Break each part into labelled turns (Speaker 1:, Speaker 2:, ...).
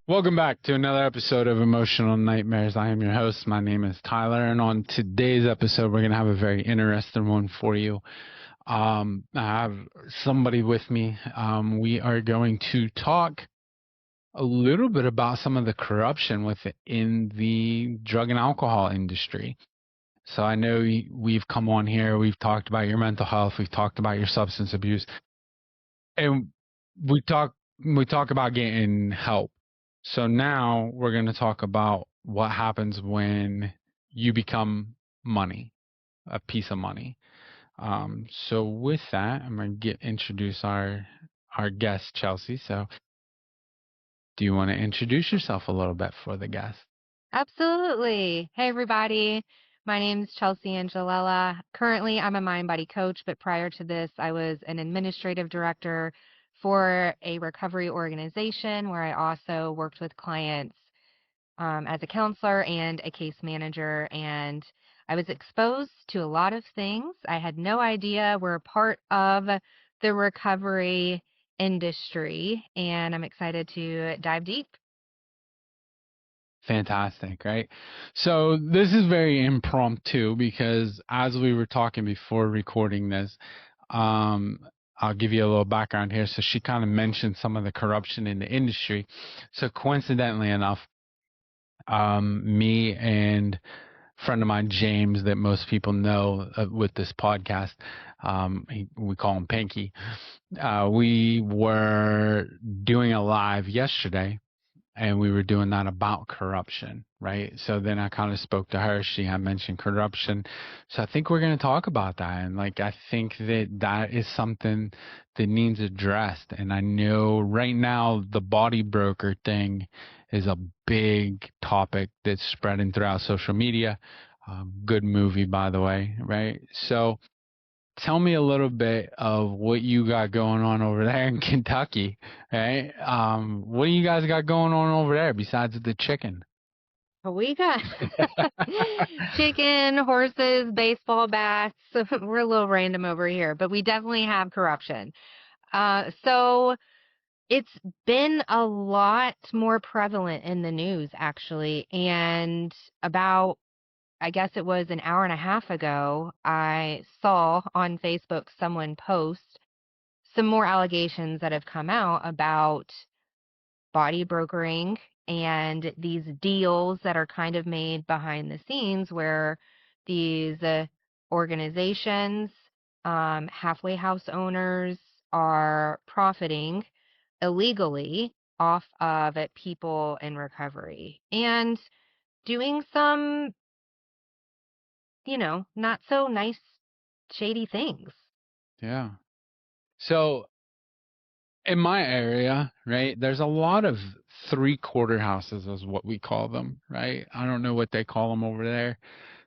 Speaker 1: Welcome back to another episode of Emotional Nightmares. I am your host. My name is Tyler, and on today's episode, we're going to have a very interesting one for you. I have somebody with me. We are going to talk a little bit about some of the corruption within the drug and alcohol industry. So I know we've come on here, we've talked about your mental health, we've talked about your substance abuse, and we talk about getting help. So now we're going to talk about what happens when you become money, a piece of money. So with that, I'm going to introduce our guest, Chelsea. So do you want to introduce yourself a little bit for the guest?
Speaker 2: Absolutely. Hey, everybody. My name is Chelsea Angelella. Currently, I'm a mind body coach, but prior to this, I was an administrative director for a recovery organization where I also worked with clients as a counselor and a case manager. And I was exposed to a lot of things I had no idea were part of the recovery industry. And I'm excited to dive deep.
Speaker 1: Fantastic, right? So this is very impromptu because as we were talking before recording this, I'll give you a little background here. So she kind of mentioned some of the corruption in the industry. So coincidentally enough, me and a friend of mine, James, that most people know with this podcast, we call him Pinky. We were doing a live yesterday, and we were doing that about corruption, right? So then I kind of spoke to her. She had mentioned corruption. So I think we're going to talk about that. And I think that is something that needs addressed. And I know right now the body broker thing is a big topic that's spreading throughout social media. Good movie, by the way, right? So tell me a little bit of what you got going on over there in Kentucky, right? What do you guys got going on over there besides the chicken?
Speaker 2: We got chicken, horses, baseball bats. We're a little random over here, but we definitely have corruption. So it's been a lot more prevalent in the news, actually. And about, I guess it was an hour and a half ago, I saw on Facebook someone post some more allegations that have come out about body brokering and these deals that are kind of made behind the scenes where these organizations, halfway house owners are profiting illegally off of people in recovery and doing some, not so nice, shady things.
Speaker 1: Yeah. So in my area, right, there's a lot of three-quarter houses is what we call them, right? I don't know what they call them over there.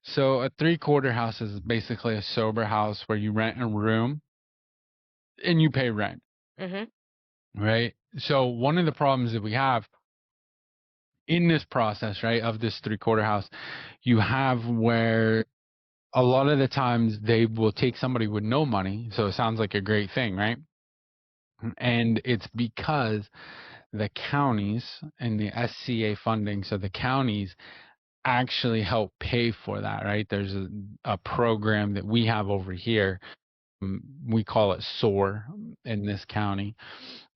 Speaker 1: So a three-quarter house is basically a sober house where you rent a room and you pay rent,
Speaker 2: Mm-hmm.
Speaker 1: right? So one of the problems that we have in this process, right, of this three-quarter house, you have where a lot of the times they will take somebody with no money. So it sounds like a great thing, right? And it's because the counties and the SCA funding, so the counties actually help pay for that, right? There's a program that we have over here. We call it SOAR in this county.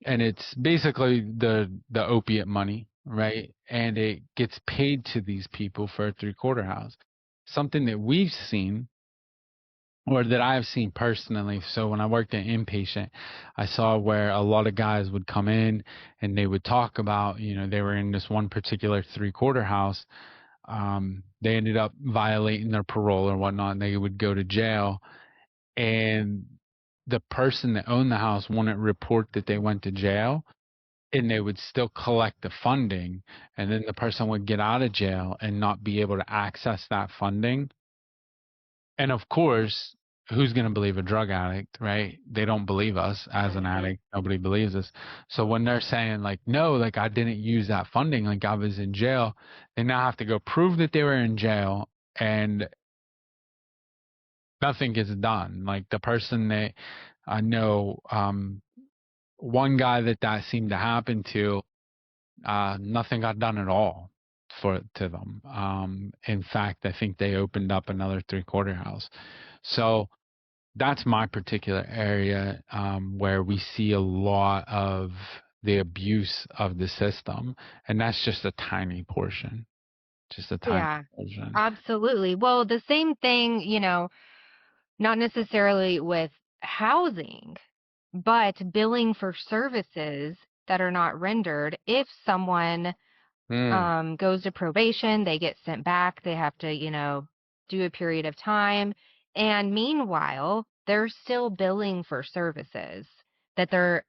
Speaker 1: And it's basically the opiate money, right? And it gets paid to these people for a three-quarter house. Something that we've seen or that I've seen personally. So when I worked at inpatient, I saw where a lot of guys would come in and they would talk about, they were in this one particular three-quarter house. They ended up violating their parole or whatnot, and they would go to jail. And the person that owned the house wouldn't report that they went to jail, and they would still collect the funding. And then the person would get out of jail and not be able to access that funding. And of course, who's going to believe a drug addict, right? They don't believe us as an
Speaker 2: Mhm.
Speaker 1: addict. Nobody believes us. So when they're saying like, no, like I didn't use that funding, like I was in jail, they now have to go prove that they were in jail, and nothing gets done. Like the person that I know, one guy that seemed to happen to, nothing got done at all to them. In fact, I think they opened up another three-quarter house. So that's my particular area, where we see a lot of the abuse of the system, and that's just a tiny portion, just a tiny
Speaker 2: Yeah,
Speaker 1: portion.
Speaker 2: absolutely. Well, the same thing, not necessarily with housing, but billing for services that are not rendered. If someone
Speaker 1: Mm.
Speaker 2: goes to probation, they get sent back, they have to, do a period of time. And meanwhile, they're still billing for services that they're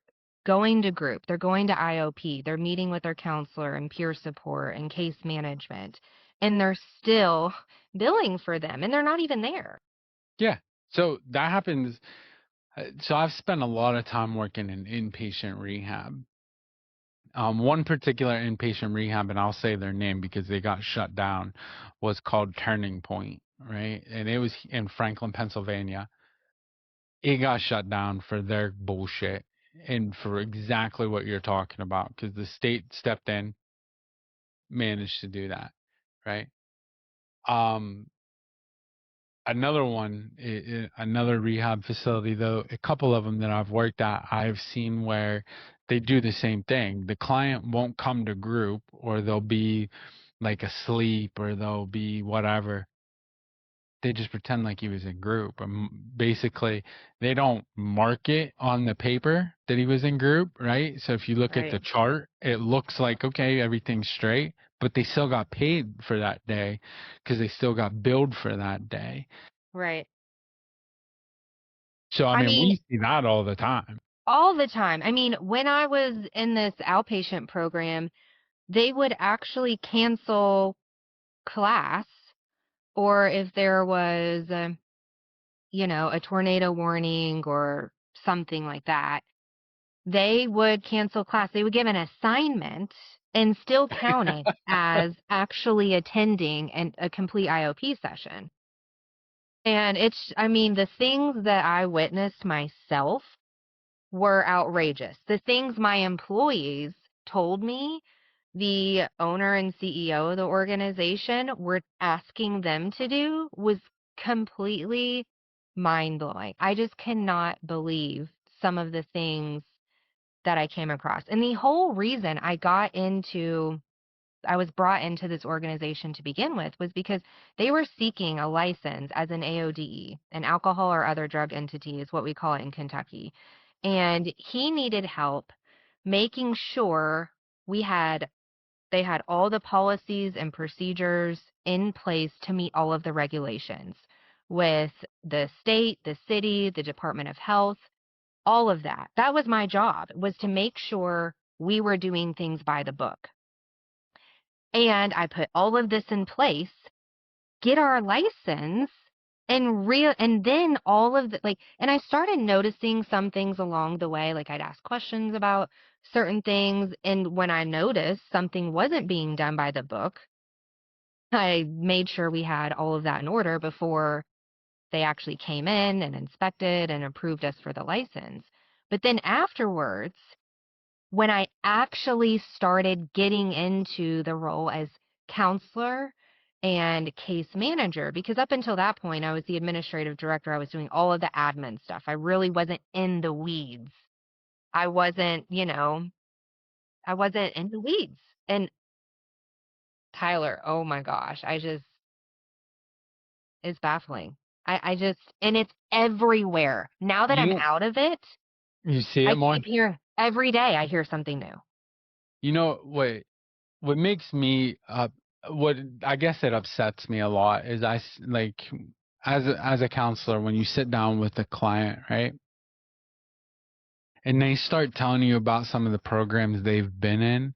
Speaker 2: going to group, they're going to IOP, they're meeting with their counselor and peer support and case management, and they're still billing for them and they're not even there.
Speaker 1: Yeah. So that happens. So I've spent a lot of time working in inpatient rehab. One particular inpatient rehab, and I'll say their name because they got shut down, was called Turning Point, right? And it was in Franklin, Pennsylvania. It got shut down for their bullshit and for exactly what you're talking about because the state stepped in, managed to do that, right? Um, Another one, another rehab facility, though, a couple of them that I've worked at, I've seen where they do the same thing. The client won't come to group, or they'll be like asleep, or they'll be whatever. They just pretend like he was in group. Basically, they don't mark it on the paper that he was in group, right? So if you look at the
Speaker 2: Right.
Speaker 1: chart, it looks like, okay, everything's straight, but they still got paid for that day because they still got billed for that day.
Speaker 2: Right.
Speaker 1: So, I
Speaker 2: I
Speaker 1: mean,
Speaker 2: mean,
Speaker 1: we see that all the time.
Speaker 2: all the time. I mean, when I was in this outpatient program, they would actually cancel class, or if there was, a tornado warning or something like that, they would cancel class. They would give an assignment and still count it as actually attending a complete IOP session. And I mean, the things that I witnessed myself were outrageous. The things my employees told me, the owner and CEO of the organization were asking them to do was completely mind blowing. I just cannot believe some of the things that I came across. And the whole reason I was brought into this organization to begin with was because they were seeking a license as an AODE, an alcohol or other drug entity is what we call it in Kentucky. And he needed help making sure we had they had all the policies and procedures in place to meet all of the regulations with the state, the city, the Department of Health, all of that. That was my job, was to make sure we were doing things by the book. And I put all of this in place, get our license, and then all of the and I started noticing some things along the way. Like I'd ask questions about certain things, and when I noticed something wasn't being done by the book, I made sure we had all of that in order before they actually came in and inspected and approved us for the license. But then afterwards, when I actually started getting into the role as counselor and case manager, because up until that point, I was the administrative director. I was doing all of the admin stuff. I really wasn't in the weeds. I wasn't, I wasn't in the weeds. And Tyler, oh my gosh, it's baffling. And it's everywhere. Now that I'm
Speaker 1: You
Speaker 2: out of it,
Speaker 1: you see
Speaker 2: I
Speaker 1: it more.
Speaker 2: keep hearing every day I hear something new.
Speaker 1: You know what makes me what I guess it upsets me a lot is like as a counselor when you sit down with a client, right? And they start telling you about some of the programs they've been in,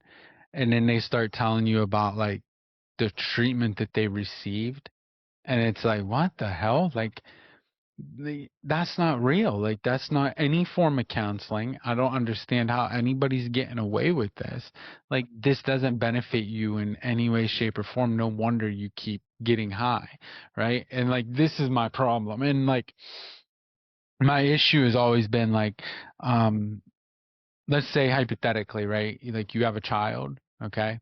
Speaker 1: and then they start telling you about like the treatment that they received, and it's like, what the hell? Like that's not real. Like, that's not any form of counseling. I don't understand how anybody's getting away with this. Like, this doesn't benefit you in any way, shape, or form. No wonder you keep getting high, right? And like, this is my problem. And like, my issue has always been like, um, let's say hypothetically, right? Like, you have a child, okay?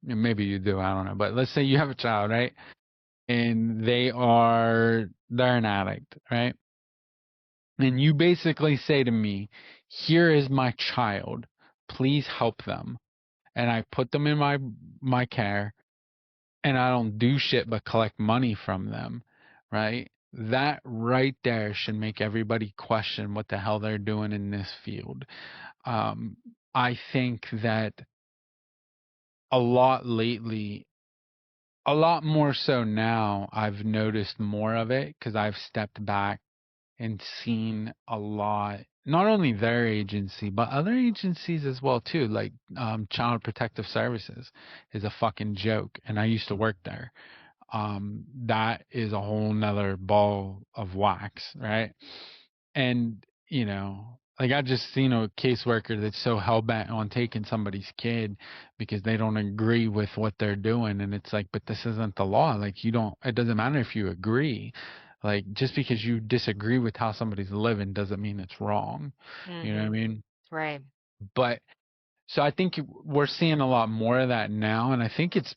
Speaker 1: And maybe you do, I don't know. But let's say you have a child, right? And they're an addict, right? And you basically say to me, here is my child. Please help them. And I put them in my care, and I don't do shit but collect money from them, right? That right there should make everybody question what the hell they're doing in this field. Um, I think that a lot lately, a lot more so now, I've noticed more of it because I've stepped back and seen a lot, not only their agency but other agencies as well too, like Child Protective Services is a fucking joke, and I used to work there. That is a whole nother ball of wax, right? And like, I just seen a caseworker that's so hell bent on taking somebody's kid because they don't agree with what they're doing, and it's like, but this isn't the law. Like, you don't. It doesn't matter if you agree. Like, just because you disagree with how somebody's living doesn't mean it's wrong. You know what I
Speaker 2: Mhm.
Speaker 1: mean?
Speaker 2: Right.
Speaker 1: But so I think we're seeing a lot more of that now, and I think it's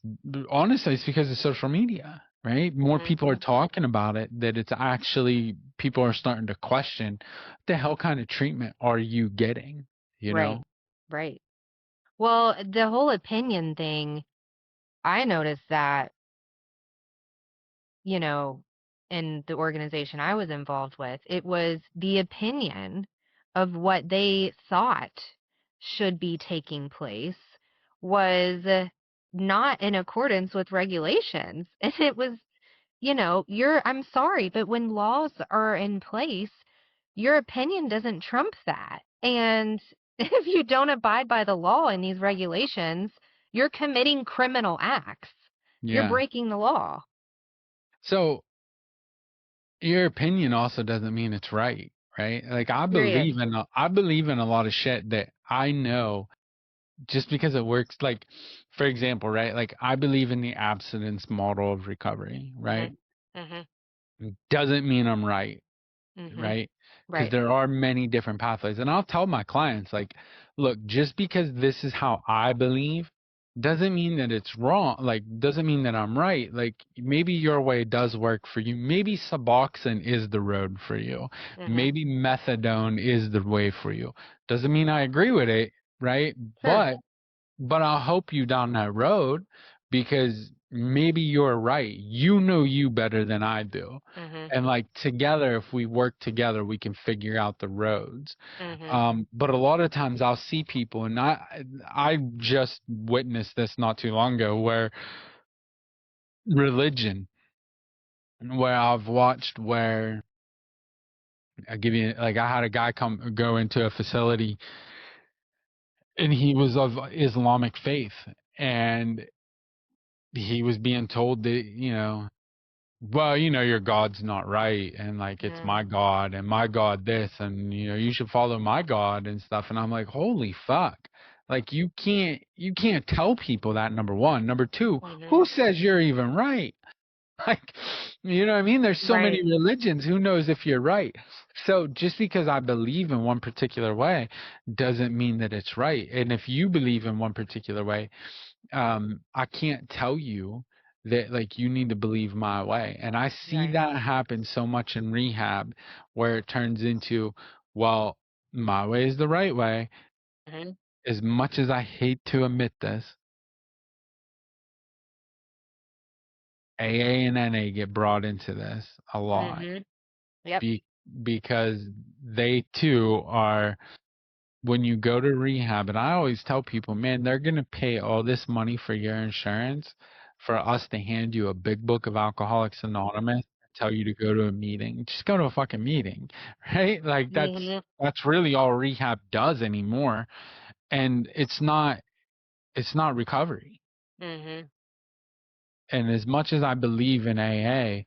Speaker 1: honestly it's because of social media, right? More people are
Speaker 2: Mhm.
Speaker 1: talking about it, that it's actually people are starting to question, what the hell kind of treatment are you getting? You
Speaker 2: Right.
Speaker 1: know?
Speaker 2: Right. Well, the whole opinion thing, I noticed that, you know, in the organization I was involved with, it was the opinion of what they thought should be taking place was not in accordance with regulations. And it was, I'm sorry, but when laws are in place, your opinion doesn't trump that. And if you don't abide by the law and these regulations, you're committing criminal acts. You're
Speaker 1: Yeah.
Speaker 2: breaking the law.
Speaker 1: So your opinion also doesn't mean it's right, right? Like,
Speaker 2: Period.
Speaker 1: I believe in a lot of shit that I know just because it works. Like, for example, right? Like, I believe in the abstinence model of recovery, right?
Speaker 2: Mhm. Mhm.
Speaker 1: Doesn't mean I'm right,
Speaker 2: Mhm.
Speaker 1: right? Because
Speaker 2: Right.
Speaker 1: there are many different pathways. And I'll tell my clients, like, look, just because this is how I believe doesn't mean that it's wrong. Like, doesn't mean that I'm right. Like, maybe your way does work for you. Maybe Suboxone is the road for you.
Speaker 2: Mhm.
Speaker 1: Maybe methadone is the way for you. Doesn't mean I agree with it, right?
Speaker 2: Sure.
Speaker 1: But I'll help you down that road because maybe you're right. You know you better than I do.
Speaker 2: Mhm.
Speaker 1: And like, together, if we work together, we can figure out the roads.
Speaker 2: Mhm.
Speaker 1: But a lot of times I'll see people, and I just witnessed this not too long ago, where religion, where I've watched where I give you, like, I had a guy go into a facility, and he was of Islamic faith, and he was being told that, well, your God's not right, and like, it's
Speaker 2: Mhm.
Speaker 1: my God, and my God this, and you should follow my God and stuff. And I'm like, holy fuck. Like, you can't tell people that, number one. Number two,
Speaker 2: Mhm.
Speaker 1: who says you're even right? Like, you know what I mean? There's so many
Speaker 2: Right.
Speaker 1: religions. Who knows if you're right? So just because I believe in one particular way doesn't mean that it's right. And if you believe in one particular way, I can't tell you that, like, you need to believe my way. And I see
Speaker 2: Right.
Speaker 1: that happen so much in rehab, where it turns into, well, my way is the right way.
Speaker 2: Mhm.
Speaker 1: As much as I hate to admit this, AA and NA get brought into this a lot,
Speaker 2: Mhm. Yep.
Speaker 1: be, because they too are, when you go to rehab, and I always tell people, man, they're going to pay all this money for your insurance for us to hand you a big book of Alcoholics Anonymous and tell you to go to a meeting. Just go to a fucking meeting, right? Like,
Speaker 2: Mhm.
Speaker 1: that's really all rehab does anymore. And it's not recovery.
Speaker 2: Mhm.
Speaker 1: And as much as I believe in AA,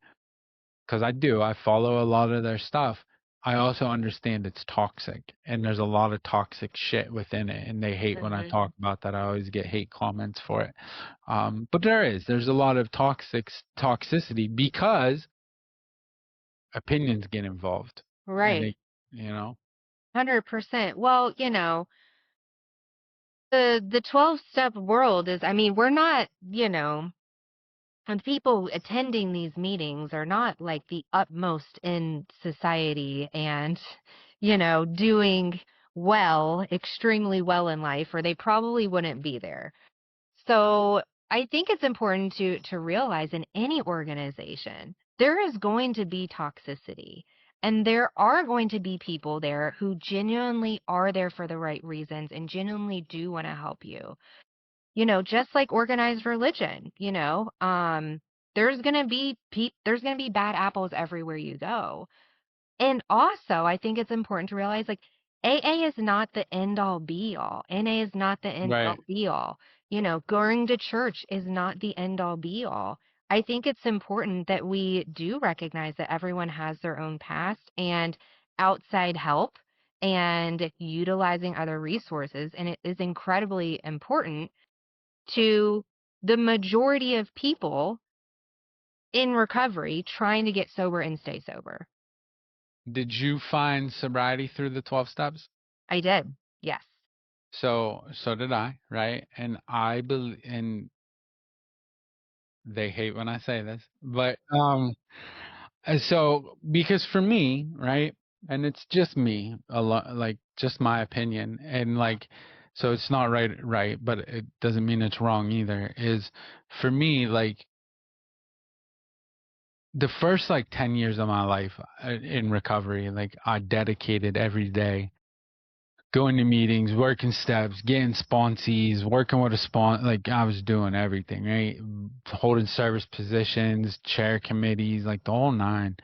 Speaker 1: because I do. I follow a lot of their stuff. I also understand it's toxic and there's a lot of toxic shit within it, and they hate when I
Speaker 2: Mhm.
Speaker 1: talk about that. I always get hate comments for it. But there's a lot of toxicity because opinions get involved, and
Speaker 2: Right.
Speaker 1: they, you know,
Speaker 2: 100%. Well, the 12-step world is, I mean, we're not, and people attending these meetings are not like the utmost in society and, doing well, extremely well in life, or they probably wouldn't be there. So I think it's important to realize in any organization, there is going to be toxicity. And there are going to be people there who genuinely are there for the right reasons and genuinely do want to help you. Just like organized religion, there's going to be bad apples everywhere you go. And also, I think it's important to realize like AA is not the end all be all. NA is not the end all
Speaker 1: right.
Speaker 2: be all. Going to church is not the end all be all. I think it's important that we do recognize that everyone has their own past and outside help and utilizing other resources. And it is incredibly important to the majority of people in recovery trying to get sober and stay sober.
Speaker 1: Did you find sobriety through the 12 steps?
Speaker 2: I did. Yes.
Speaker 1: So did I, right? And I believe, and they hate when I say this, but so because for me, right, and it's just me, a lot, like just my opinion, and like, so it's not right, but it doesn't mean it's wrong either. Is for me, like the first like 10 years of my life in recovery, like I dedicated every day going to meetings, working steps, getting sponsees, working with a like I was doing everything, right? Holding service positions, chair committees, like the whole nine.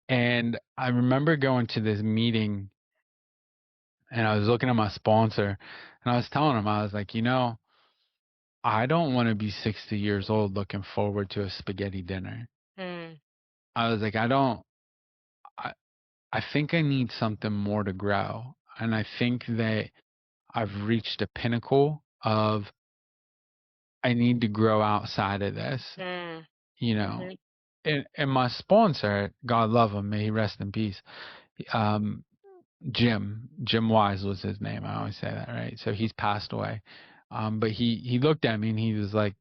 Speaker 1: And I remember going to this meeting and I was looking at my sponsor and I was telling him, I was like, I don't want to be 60 years old looking forward to a spaghetti dinner.
Speaker 2: Mm,
Speaker 1: I was like, I, I think I need something more to grow. And I think that I've reached a pinnacle of I need to grow outside of this,
Speaker 2: mm,
Speaker 1: you know.
Speaker 2: mhm,
Speaker 1: And my sponsor, God love him, may he rest in peace. Um, Jim Wise was his name. I always say that, right? So he's passed away. But he looked at me and he was like,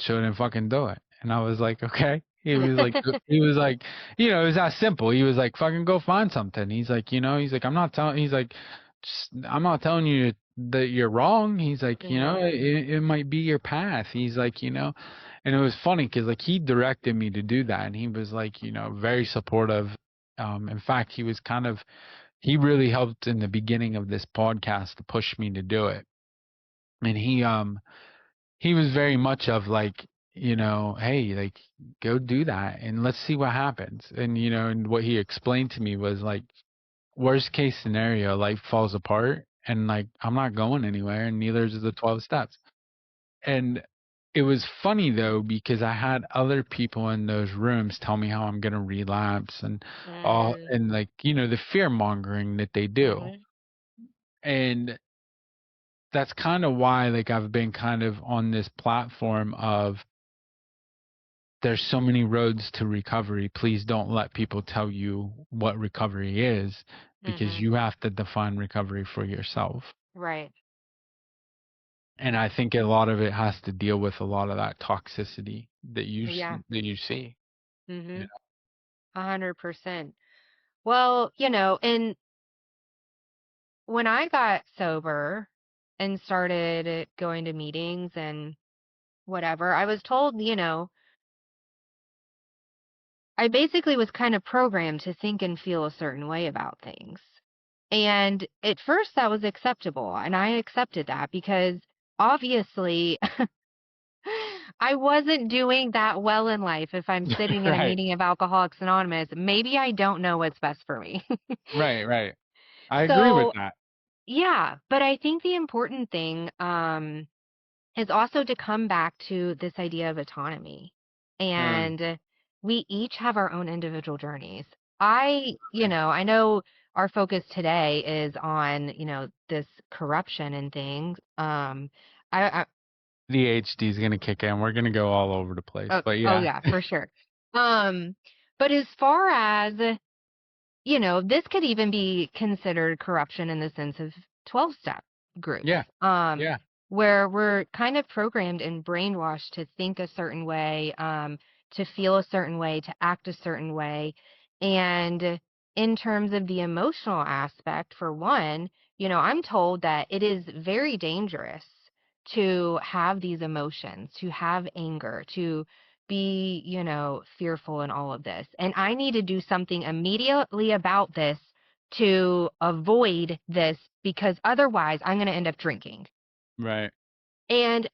Speaker 1: shouldn't fucking do it. And I was like, okay. He was like, it was that simple. He was like, fucking go find something. He's like, he's like, he's like, I'm not telling you that you're wrong. He's like,
Speaker 2: mhm,
Speaker 1: it might be your path. He's like, and it was funny because like he directed me to do that. And he was like, very supportive. In fact, he really helped in the beginning of this podcast to push me to do it. And he was very much of like, hey, like go do that and let's see what happens. And and what he explained to me was like worst case scenario, life falls apart and like I'm not going anywhere and neither is the 12 steps. And it was funny though because I had other people in those rooms tell me how I'm going to relapse and all
Speaker 2: mm,
Speaker 1: and like, the fear mongering that they do.
Speaker 2: mhm,
Speaker 1: And that's kind of why like I've been kind of on this platform of there's so many roads to recovery. Please don't let people tell you what recovery is because
Speaker 2: mhm.
Speaker 1: you have to define recovery for yourself.
Speaker 2: Right.
Speaker 1: And I think a lot of it has to deal with a lot of that toxicity
Speaker 2: Yeah.
Speaker 1: that you see. You
Speaker 2: Mhm. 100%. Well, and when I got sober and started going to meetings and whatever, I was told, I basically was kind of programmed to think and feel a certain way about things. And at first that was acceptable, and I accepted that because obviously I wasn't doing that well in life if I'm
Speaker 1: know?
Speaker 2: sitting in a
Speaker 1: Right,
Speaker 2: meeting of Alcoholics Anonymous. Maybe I don't know what's best for me.
Speaker 1: right. I agree with
Speaker 2: So,
Speaker 1: that.
Speaker 2: yeah, but I think the important thing is also to come back to this idea of autonomy.
Speaker 1: Mm,
Speaker 2: And we each have our own individual journeys. I know our focus today is on, this corruption and things. I
Speaker 1: The HD is gonna kick in. We're gonna go all over the place,
Speaker 2: oh,
Speaker 1: but
Speaker 2: oh
Speaker 1: yeah,
Speaker 2: yeah, for sure. Um, but as far as this could even be considered corruption in the sense of 12-step groups,
Speaker 1: yeah, yeah,
Speaker 2: where we're kind of programmed and brainwashed to think a certain way, to feel a certain way, to act a certain way. And in terms of the emotional aspect, for one, I'm told that it is very dangerous to have these emotions, to have anger, to be, fearful in all of this. And I need to do something immediately about this to avoid this because otherwise I'm going to end up drinking.
Speaker 1: right.
Speaker 2: And,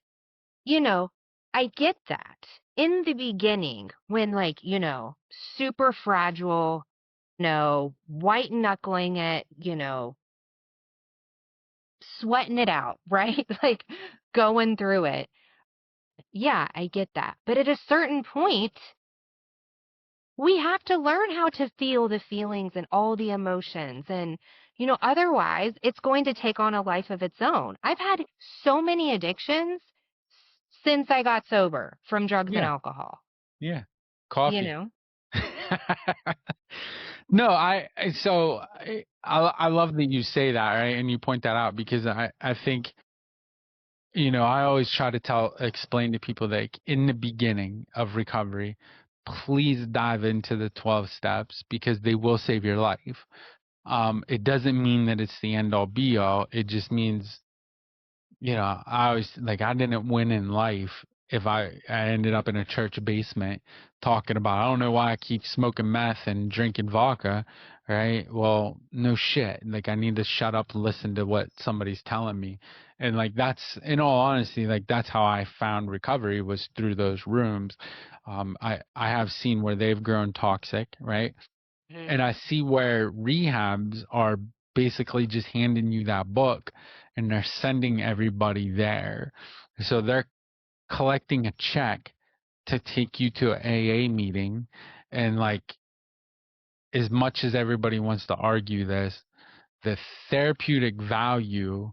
Speaker 2: you know, I get that in the beginning when, like, super fragile, white knuckling it, sweating it out, right? Like going through it. Yeah, I get that. But at a certain point, we have to learn how to feel the feelings and all the emotions. And, otherwise it's going to take on a life of its own. I've had so many addictions since I got sober from drugs and
Speaker 1: Yeah,
Speaker 2: alcohol,
Speaker 1: yeah.
Speaker 2: you
Speaker 1: Coffee.
Speaker 2: know?
Speaker 1: No, I love that you say that, right? And you point that out because I think, I always try to explain to people that like, in the beginning of recovery, please dive into the 12 steps because they will save your life. It doesn't mean that it's the end all be all. It just means, I always like I didn't win in life if I ended up in a church basement talking about I don't know why I keep smoking meth and drinking vodka, right? Well, no shit. Like I need to shut up and listen to what somebody's telling me. And like that's in all honesty, like that's how I found recovery was through those rooms. I have seen where they've grown toxic, right?
Speaker 2: Mhm.
Speaker 1: And I see where rehabs are basically just handing you that book and they're sending everybody there. So they're collecting a check to take you to an AA meeting. And like, as much as everybody wants to argue this, the therapeutic value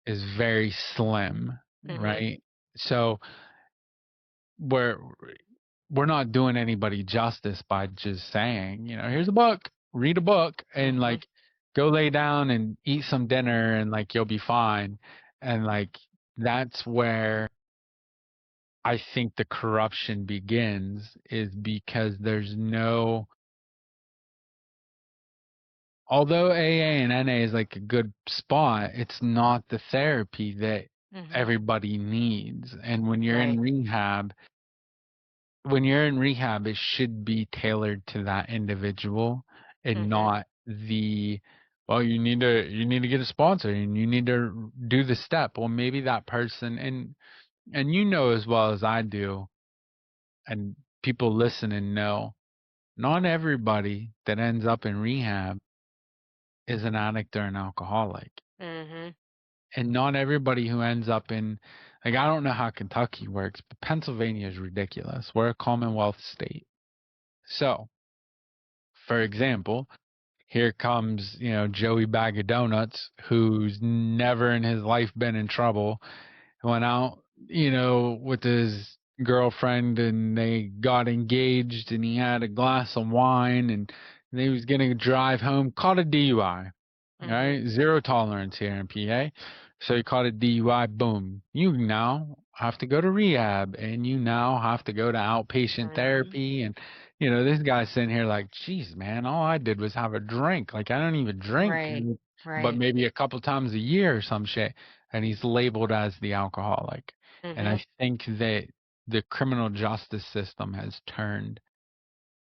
Speaker 1: is very slim,
Speaker 2: Mhm.
Speaker 1: right? So we're we're not doing anybody justice by just saying, here's a book, read a book, and
Speaker 2: Mhm.
Speaker 1: like go lay down and eat some dinner, and like you'll be fine. And like that's where I think the corruption begins, is because there's no, although AA and NA is like a good spot, it's not the therapy that
Speaker 2: Mhm.
Speaker 1: everybody needs. And
Speaker 2: Right.
Speaker 1: when you're in rehab, it should be tailored to that individual and
Speaker 2: Mhm.
Speaker 1: not well, you need to get a sponsor and you need to do the step. Well, maybe that person, and as well as I do, and people listen and know, not everybody that ends up in rehab is an addict or an alcoholic.
Speaker 2: Mhm.
Speaker 1: And not everybody who ends up in, like, I don't know how Kentucky works, but Pennsylvania is ridiculous. We're a Commonwealth state. So, for example, here comes, Joey Bag of Donuts, who's never in his life been in trouble, went out, with his girlfriend and they got engaged and he had a glass of wine and he was going to drive home, caught a DUI. All
Speaker 2: Mhm.
Speaker 1: right, zero tolerance here in PA. So he caught a DUI, boom. You now have to go to rehab and you now have to go to outpatient
Speaker 2: Mhm.
Speaker 1: therapy. And, this guy's sitting here like, geez, man, all I did was have a drink. Like, I don't even drink,
Speaker 2: Right.
Speaker 1: but
Speaker 2: Right.
Speaker 1: maybe a couple times a year or some shit. And he's labeled as the alcoholic. And
Speaker 2: Mhm.
Speaker 1: I think that the criminal justice system has turned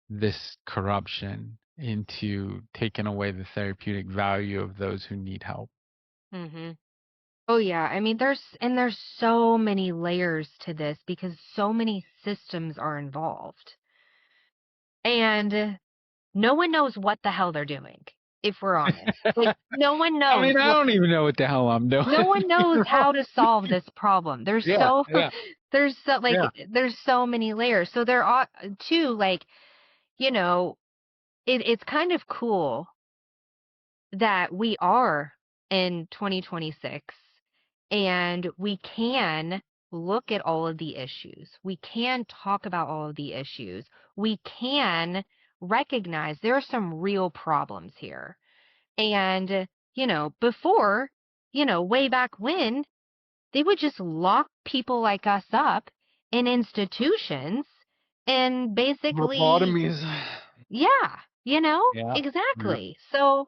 Speaker 1: this corruption into taking away the therapeutic value of those who need help.
Speaker 2: Mhm. Oh yeah, I mean there's so many layers to this because so many systems are involved. And no one knows what the hell they're doing, if we're honest. Like no one
Speaker 1: I
Speaker 2: knows
Speaker 1: mean, I
Speaker 2: what
Speaker 1: don't even know what the hell I'm doing.
Speaker 2: no one knows how to solve this problem. There's
Speaker 1: Yeah,
Speaker 2: so
Speaker 1: yeah. Yeah.
Speaker 2: there's so many layers. So there are too, like, you know, it's kind of cool that we are in 2026 and we can look at all of the issues. We can talk about all of the issues. We can recognize there are some real problems here. And, before, way back when, they would just lock people like us up in institutions and basically,
Speaker 1: Lobotomies.
Speaker 2: yeah,
Speaker 1: Yeah. Yeah.
Speaker 2: exactly. So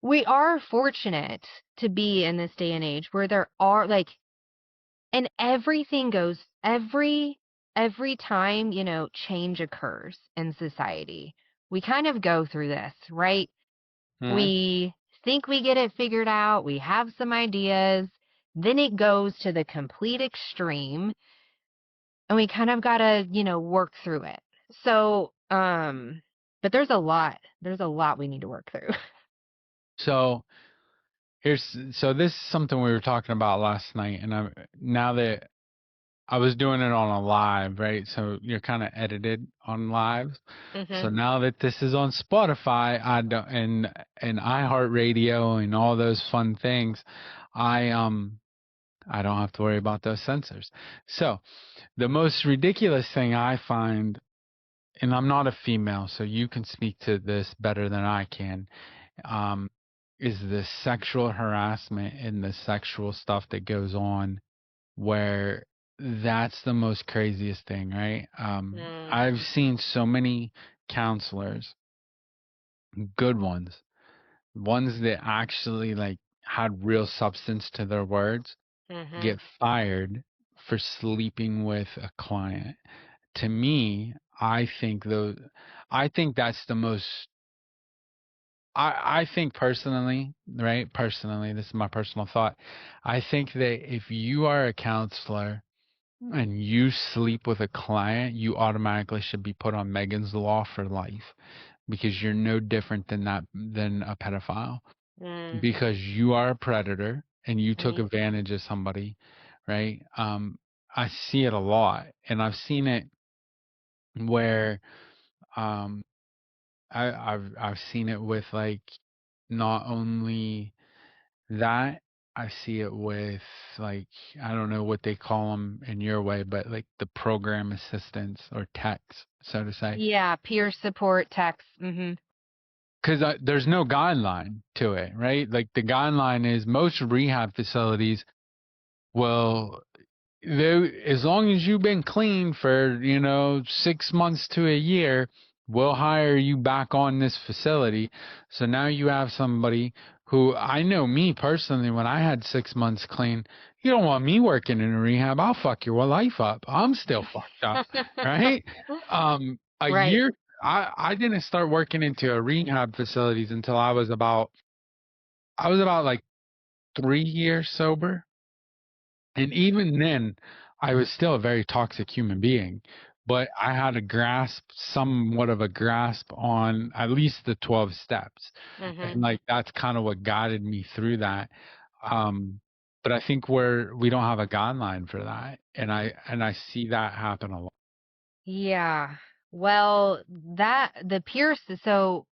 Speaker 2: we are fortunate to be in this day and age where there are like, and everything goes, every time, change occurs in society. We kind of go through this, right?
Speaker 1: Mhm.
Speaker 2: We think we get it figured out, we have some ideas, then it goes to the complete extreme, and we kind of got to, work through it. So, but there's a lot we need to work through.
Speaker 1: So so this is something we were talking about last night, and now that I was doing it on a live, right? So you're kind of edited on lives. So
Speaker 2: Mhm.
Speaker 1: now that this is on Spotify, I don't and iHeartRadio and all those fun things, I um I don't have to worry about those censors. So the most ridiculous thing I find, and I'm not a female, so you can speak to this better than I can, um, is the sexual harassment and the sexual stuff that goes on where that's the most craziest thing, right?
Speaker 2: Mm.
Speaker 1: I've seen so many counselors, good ones that actually like had real substance to their words,
Speaker 2: Mhm.
Speaker 1: get fired for sleeping with a client. To me, I think that's the most I think personally, right? Personally, this is my personal thought. I think that if you are a counselor and you sleep with a client, you automatically should be put on Megan's Law for life because you're no different than a pedophile
Speaker 2: Mm.
Speaker 1: because you are a predator and you took
Speaker 2: Ye-
Speaker 1: advantage of somebody, right? I see it a lot, and I've seen it where um, I've seen it with like not only that, I see it with like I don't know what they call them in your way, but like the program assistants or techs, so to say,
Speaker 2: Yeah, peer support text. Mhm.
Speaker 1: because there's no guideline to it, right? Like the guideline is most rehab facilities will as long as you've been clean for 6 months to a year, we'll hire you back on this facility. So now you have somebody who I know me personally. When I had 6 months clean, you don't want me working in a rehab. I'll fuck your life up. I'm still fucked up, right? A
Speaker 2: Right.
Speaker 1: year. I didn't start working into a rehab facilities until I was about like 3 years sober, and even then, I was still a very toxic human being, but I had a somewhat of a grasp on at least the 12 steps.
Speaker 2: Mhm.
Speaker 1: And like that's kind of what guided me through that. Um, but I think we don't have a guideline for that. And I see that happen a lot.
Speaker 2: Yeah. Well, the so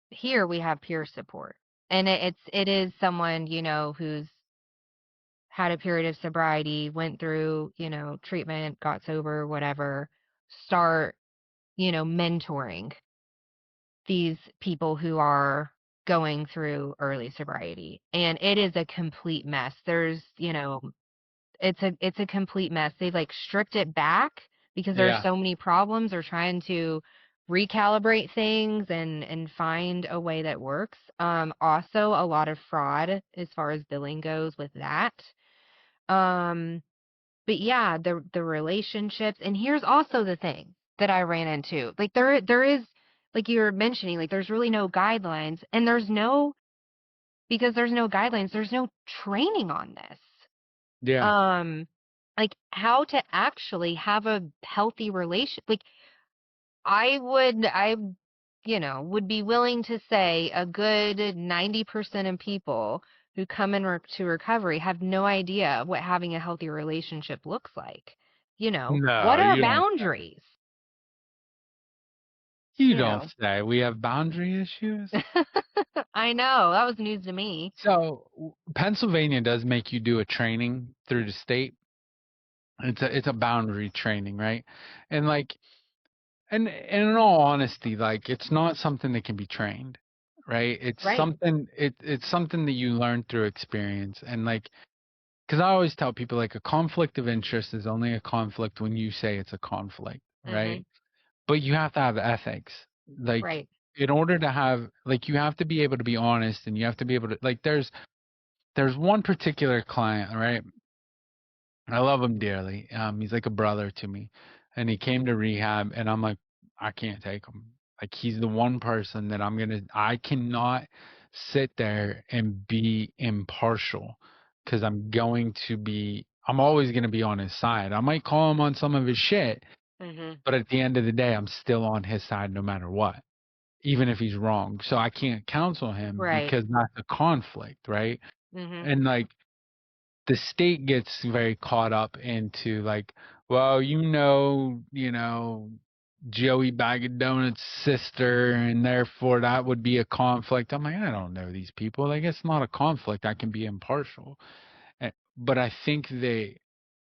Speaker 2: here we have peer support. And it is someone, who's had a period of sobriety, went through, treatment, got sober, whatever, start, mentoring these people who are going through early sobriety. And it is a complete mess. There's, it's a complete mess. They like stripped it back because there's
Speaker 1: Yeah.
Speaker 2: so many problems. They're trying to recalibrate things and find a way that works. Also a lot of fraud as far as billing goes with that. Um, but yeah, the relationships, and here's also the thing that I ran into. Like there is, like you were mentioning, like there's really no guidelines, and because there's no guidelines, there's no training on this.
Speaker 1: Yeah.
Speaker 2: Um, like how to actually have a healthy relation. Like I would be willing to say a good 90% of people who come in to recovery have no idea what having a healthy relationship looks like. What
Speaker 1: No,
Speaker 2: are
Speaker 1: you don't.
Speaker 2: boundaries?
Speaker 1: You
Speaker 2: You
Speaker 1: don't
Speaker 2: know,
Speaker 1: say. We have boundary issues.
Speaker 2: I know that was news to me.
Speaker 1: So Pennsylvania does make you do a training through the state. It's a boundary training, right? And like, and in all honesty, like it's not something that can be trained, right?
Speaker 2: Right.
Speaker 1: It's something that you learn through experience. And like, because I always tell people like a conflict of interest is only a conflict when you say it's a conflict,
Speaker 2: Mhm.
Speaker 1: right? But you have to have ethics. Like
Speaker 2: Right.
Speaker 1: in order to have like you have to be able to be honest, and you have to be able to like there's one particular client, right? I love him dearly. He's like a brother to me. And he came to rehab and I'm like, I can't take him. Like he's the one person that I cannot sit there and be impartial because I'm always going to be on his side. I might call him on some of his shit,
Speaker 2: Mhm.
Speaker 1: but at the end of the day, I'm still on his side no matter what, even if he's wrong. So I can't counsel him
Speaker 2: Right.
Speaker 1: because that's a conflict, right?
Speaker 2: Mhm.
Speaker 1: And like, the state gets very caught up into like, well, Joey Bag of Donuts' sister, and therefore that would be a conflict. I'm like, I don't know these people. Like, it's not a conflict. I can be impartial. But I think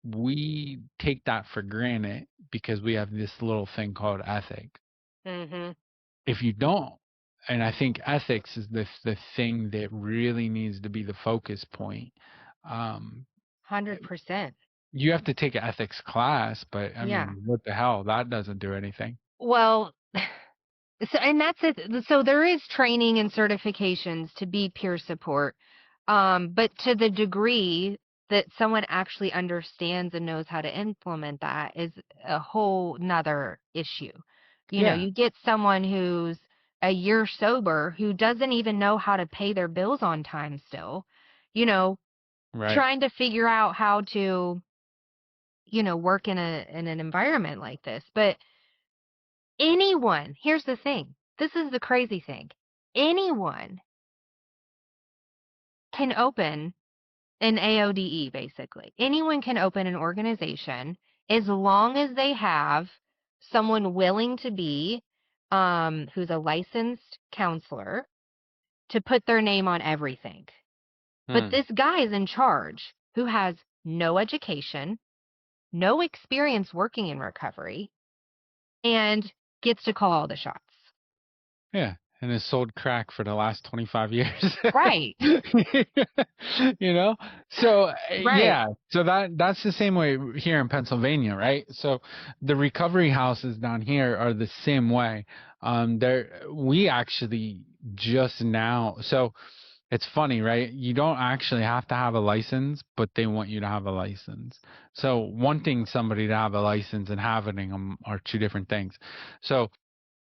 Speaker 1: we take that for granted because we have this little thing called ethics.
Speaker 2: Mhm.
Speaker 1: If you don't, and I think ethics is the thing that really needs to be the focus point. Um,
Speaker 2: 100%.
Speaker 1: You have to take an ethics class, but I
Speaker 2: Yeah.
Speaker 1: mean, what the hell? That doesn't do anything.
Speaker 2: Well, so and that's it. So there is training and certifications to be peer support. But to the degree that someone actually understands and knows how to implement that is a whole nother issue.
Speaker 1: Yeah,
Speaker 2: You get someone who's a year sober who doesn't even know how to pay their bills on time still, you know,
Speaker 1: right.
Speaker 2: trying to figure out how to, work in an environment like this. But anyone, here's the thing. This is the crazy thing. Anyone can open an AODE, basically. Anyone can open an organization as long as they have someone willing to be, who's a licensed counselor to put their name on everything. But
Speaker 1: Hmm.
Speaker 2: this guy is in charge who has no education, no experience working in recovery, and gets to call all the shots.
Speaker 1: Yeah, and has sold crack for the last 25 years.
Speaker 2: Right.
Speaker 1: You know? So,
Speaker 2: Right.
Speaker 1: yeah. So that's the same way here in Pennsylvania, right? So the recovery houses down here are the same way. We actually just now, so it's funny, right? You don't actually have to have a license, but they want you to have a license. So wanting somebody to have a license and having them are two different things. So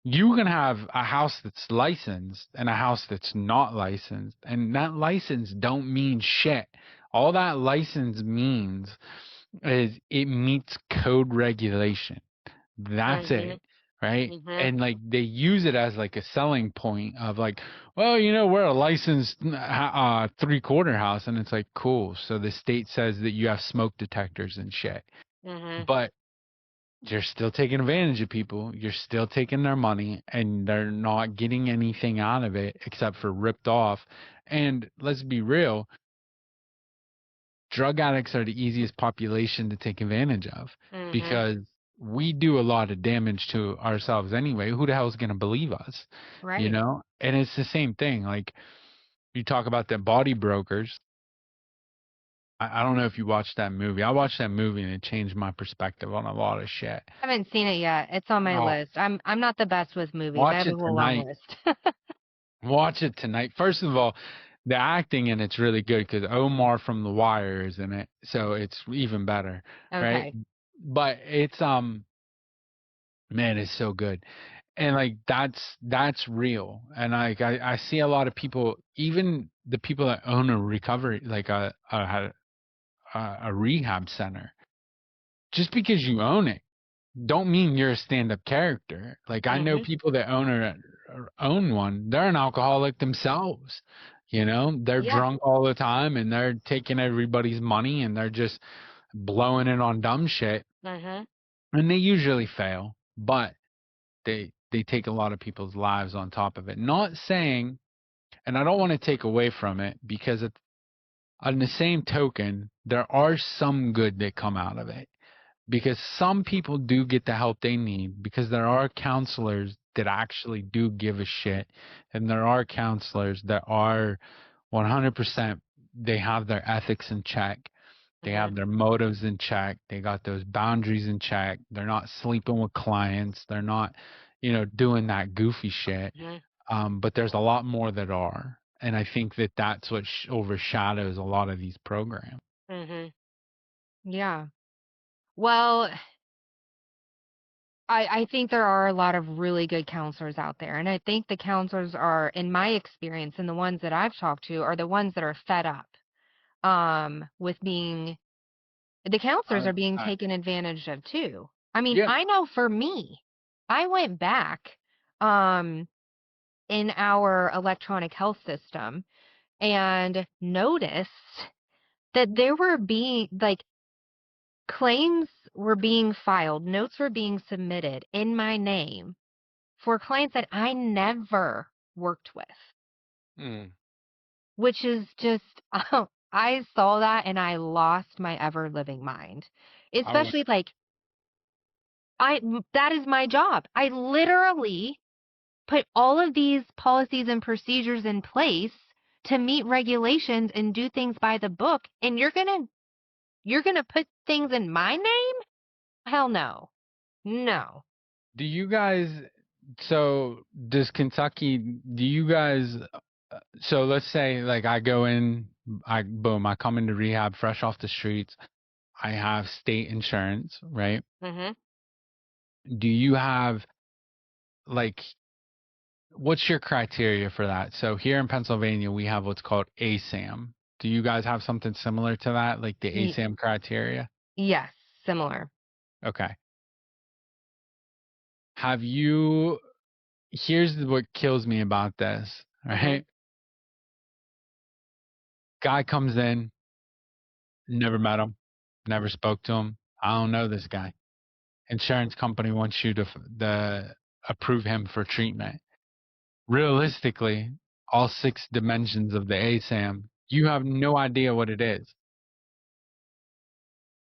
Speaker 1: you can have a house that's licensed and a house that's not licensed, and that license don't mean shit. All that license means is it meets code regulation. That's
Speaker 2: Mhm.
Speaker 1: it, right?
Speaker 2: Mhm.
Speaker 1: And like they use it as like a selling point of like, well, we're a licensed 3/4 house, and it's like cool. So the state says that you have smoke detectors and shit,
Speaker 2: Mhm.
Speaker 1: but you're still taking advantage of people. You're still taking their money, and they're not getting anything out of it except for ripped off. And let's be real, drug addicts are the easiest population to take advantage of
Speaker 2: Mhm.
Speaker 1: because we do a lot of damage to ourselves anyway. Who the hell is going to believe us?
Speaker 2: Right.
Speaker 1: And it's the same thing. Like you talk about the body brokers. I don't know if you watched that movie. I watched that movie and it changed my perspective on a lot of shit.
Speaker 2: I haven't seen it yet. It's on my
Speaker 1: Oh,
Speaker 2: list. I'm not the best with movies. I
Speaker 1: watch
Speaker 2: have a
Speaker 1: it
Speaker 2: whole long
Speaker 1: tonight.
Speaker 2: list.
Speaker 1: Watch it tonight. First of all, the acting in it's really good because Omar from The Wire is in it, so it's even better, right?
Speaker 2: Okay.
Speaker 1: But it's man, it's so good, and like that's real, and like I see a lot of people, even the people that own a recovery, like a rehab center, just because you own it don't mean you're a stand-up character. Like I know
Speaker 2: Mhm.
Speaker 1: people that own one. They're an alcoholic themselves. They're
Speaker 2: Yeah.
Speaker 1: drunk all the time and they're taking everybody's money and they're just blowing it on dumb shit.
Speaker 2: Mhm.
Speaker 1: And they usually fail, but they take a lot of people's lives on top of it. Not saying, and I don't want to take away from it, because on the same token, there are some good that come out of it, because some people do get the help they need, because there are counselors that actually do give a shit, and there are counselors that are 100%, they have their ethics in check. They
Speaker 2: Mhm.
Speaker 1: have their motives in check. They got those boundaries in check. They're not sleeping with clients. They're not, doing that goofy shit.
Speaker 2: Mhm.
Speaker 1: But there's a lot more that are. And I think that that's what overshadows a lot of these programs.
Speaker 2: Mhm. Yeah. Well, I think there are a lot of really good counselors out there. And I think the counselors are, in my experience, and the ones that I've talked to are the ones that are fed up with being the counselors
Speaker 1: I,
Speaker 2: are being
Speaker 1: I,
Speaker 2: taken advantage of too. I mean,
Speaker 1: yep.
Speaker 2: I know for me, I went back um in our electronic health system and noticed that there were being like claims were being filed, notes were being submitted in my name for clients that I never worked with,
Speaker 1: Mm.
Speaker 2: which is just, I saw that and I lost my ever living mind.
Speaker 1: I went.
Speaker 2: Especially like, that is my job. I literally put all of these policies and procedures in place to meet regulations and do things by the book, and you're gonna put things in my name? Hell no. No.
Speaker 1: Do you guys? So does Kentucky? Do you guys? So let's say like I go in, I come into rehab fresh off the streets. I have state insurance, right?
Speaker 2: Mhm.
Speaker 1: Do you have like what's your criteria for that? So here in Pennsylvania, we have what's called ASAM. Do you guys have something similar to that, like the
Speaker 2: Y-
Speaker 1: ASAM criteria?
Speaker 2: yes, similar.
Speaker 1: Okay. Have you, here's what kills me about this,
Speaker 2: Mhm.
Speaker 1: right? Guy comes in, never met him, never spoke to him. I don't know this guy. Insurance company wants you to approve him for treatment. Realistically, all six dimensions of the ASAM, you have no idea what it is.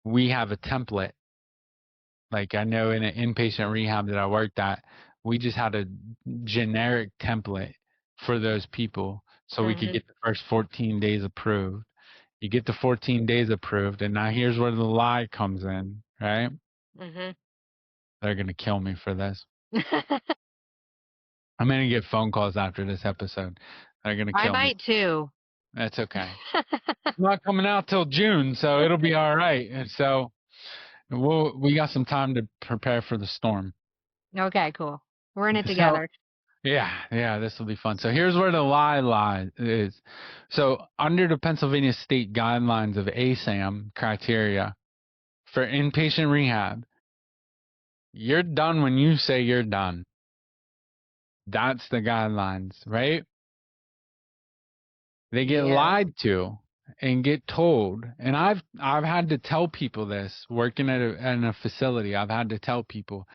Speaker 1: We have a template. Like I know in an inpatient rehab that I worked at, we just had a generic template for those people so we could
Speaker 2: Mhm.
Speaker 1: get the first 14 days approved. You get the 14 days approved, and now here's where the lie comes in, right?
Speaker 2: Mhm.
Speaker 1: They're going to kill me for this. I'm going to get phone calls after this episode. They're going to
Speaker 2: I
Speaker 1: kill me.
Speaker 2: might too.
Speaker 1: That's okay. I'm not coming out till June, so it'll be all right. And so we got some time to prepare for the storm.
Speaker 2: Okay, cool. We're in it
Speaker 1: So
Speaker 2: together.
Speaker 1: yeah, this will be fun. So here's where the lie is. So under the Pennsylvania state guidelines of ASAM criteria for inpatient rehab, you're done when you say you're done. That's the guidelines, right? They get
Speaker 2: Yeah.
Speaker 1: lied to and get told. And I've had to tell people this working in a facility. I've had to tell people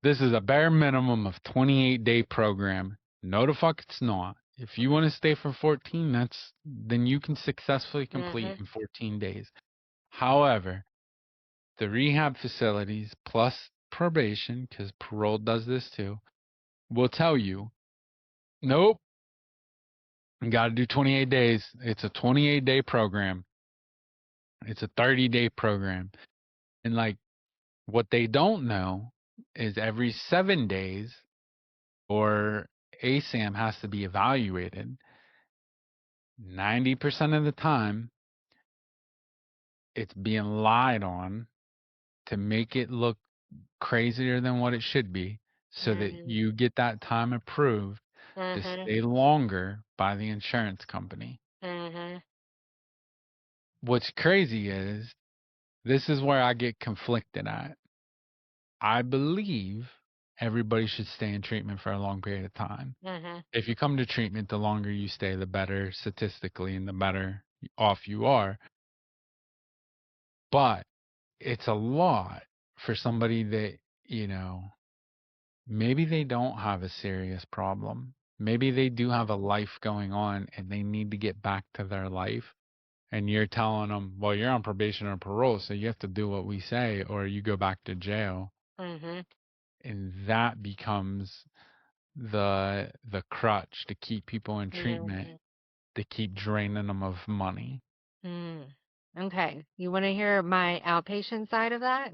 Speaker 1: this is a bare minimum of 28-day program. No, the fuck it's not. If you want to stay for 14, then you can successfully complete
Speaker 2: Mhm.
Speaker 1: in 14 days. However, the rehab facilities plus probation, because parole does this too, will tell you, nope, you got to do 28 days. It's a 28-day program. It's a 30-day program. And like what they don't know is every 7 days or ASAM has to be evaluated. 90% of the time, it's being lied on to make it look crazier than what it should be so that
Speaker 2: Mhm.
Speaker 1: you get that time approved to
Speaker 2: Mhm.
Speaker 1: stay longer by the insurance company.
Speaker 2: Mhm.
Speaker 1: What's crazy is this is where I get conflicted at. I believe everybody should stay in treatment for a long period of time.
Speaker 2: Mhm.
Speaker 1: If you come to treatment, the longer you stay, the better statistically and the better off you are. But it's a lot. for somebody that, you know, maybe they don't have a serious problem. Maybe they do have a life going on and they need to get back to their life. And you're telling them, well, you're on probation or parole, so you have to do what we say or you go back to jail.
Speaker 2: Mhm.
Speaker 1: And that becomes the crutch to keep people in treatment,
Speaker 2: Mhm.
Speaker 1: to keep draining them of money.
Speaker 2: Mm. Okay. You want to hear my outpatient side of that?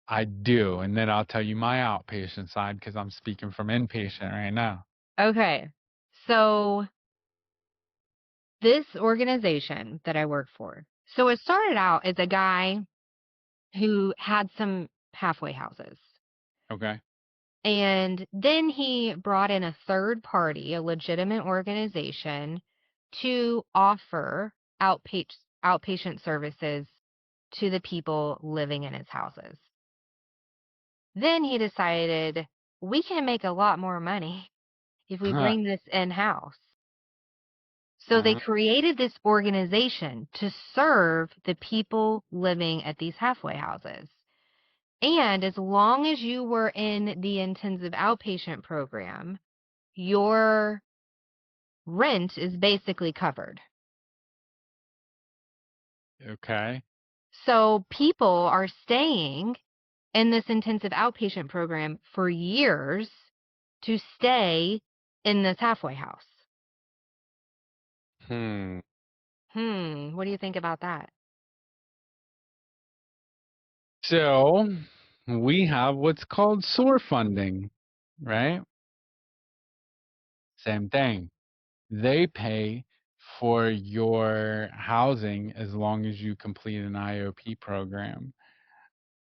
Speaker 1: I do, and then I'll tell you my outpatient side because I'm speaking from inpatient right now.
Speaker 2: Okay. So this organization that I work for, so it started out as a guy who had some halfway houses.
Speaker 1: Okay.
Speaker 2: And then he brought in a third party, a legitimate organization, to offer outpatient services to the people living in his houses. Then he decided we can make a lot more money if we bring this in-house. So they
Speaker 1: Uh-huh.
Speaker 2: created this organization to serve the people living at these halfway houses. And as long as you were in the intensive outpatient program, your rent is basically covered.
Speaker 1: Okay.
Speaker 2: So people are staying in this intensive outpatient program for years to stay in this halfway house.
Speaker 1: Hmm.
Speaker 2: What do you think about that?
Speaker 1: So we have what's called SOAR funding, right? Same thing. They pay for your housing as long as you complete an IOP program.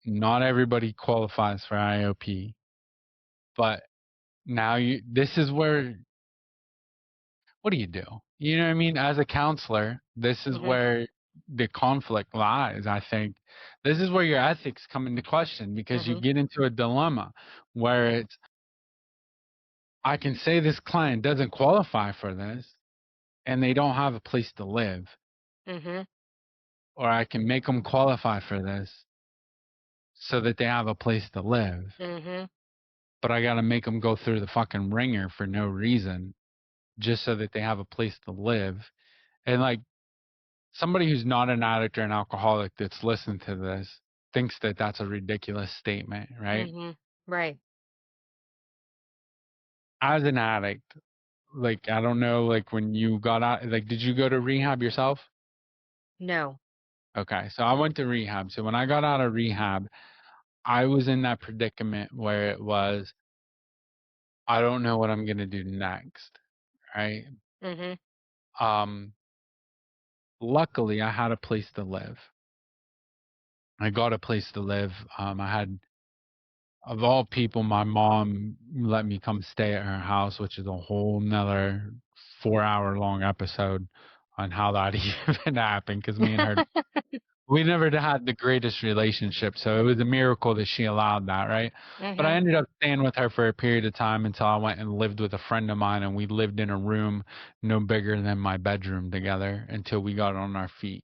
Speaker 1: Not everybody qualifies for IOP, but now this is where, what do you do? You know what I mean? As a counselor, this is
Speaker 2: Mhm.
Speaker 1: where the conflict lies, I think. This is where your ethics come into question because you
Speaker 2: Mhm.
Speaker 1: get into a dilemma where it's, I can say this client doesn't qualify for this and they don't have a place to live,
Speaker 2: Mhm.
Speaker 1: or I can make them qualify for this so that they have a place to live,
Speaker 2: Mhm.
Speaker 1: but I got to make them go through the fucking ringer for no reason just so that they have a place to live. And like, somebody who's not an addict or an alcoholic that's listened to this thinks that that's a ridiculous statement, right?
Speaker 2: Mhm. Right.
Speaker 1: As an addict, like, I don't know, like when you got out, like, did you go to rehab yourself?
Speaker 2: No.
Speaker 1: Okay, so I went to rehab. So when I got out of rehab, I was in that predicament where it was, I don't know what I'm gonna do next, right?
Speaker 2: Mhm.
Speaker 1: Um, Luckily, I had a place to live. I got a place to live. I had, of all people, my mom let me come stay at her house, which is a whole nother 4 hour long episode on how that even happened. Because me and her, we never had the greatest relationship, so it was a miracle that she allowed that, right? But I
Speaker 2: Mhm.
Speaker 1: ended up staying with her for a period of time until I went and lived with a friend of mine, and we lived in a room no bigger than my bedroom together until we got on our feet.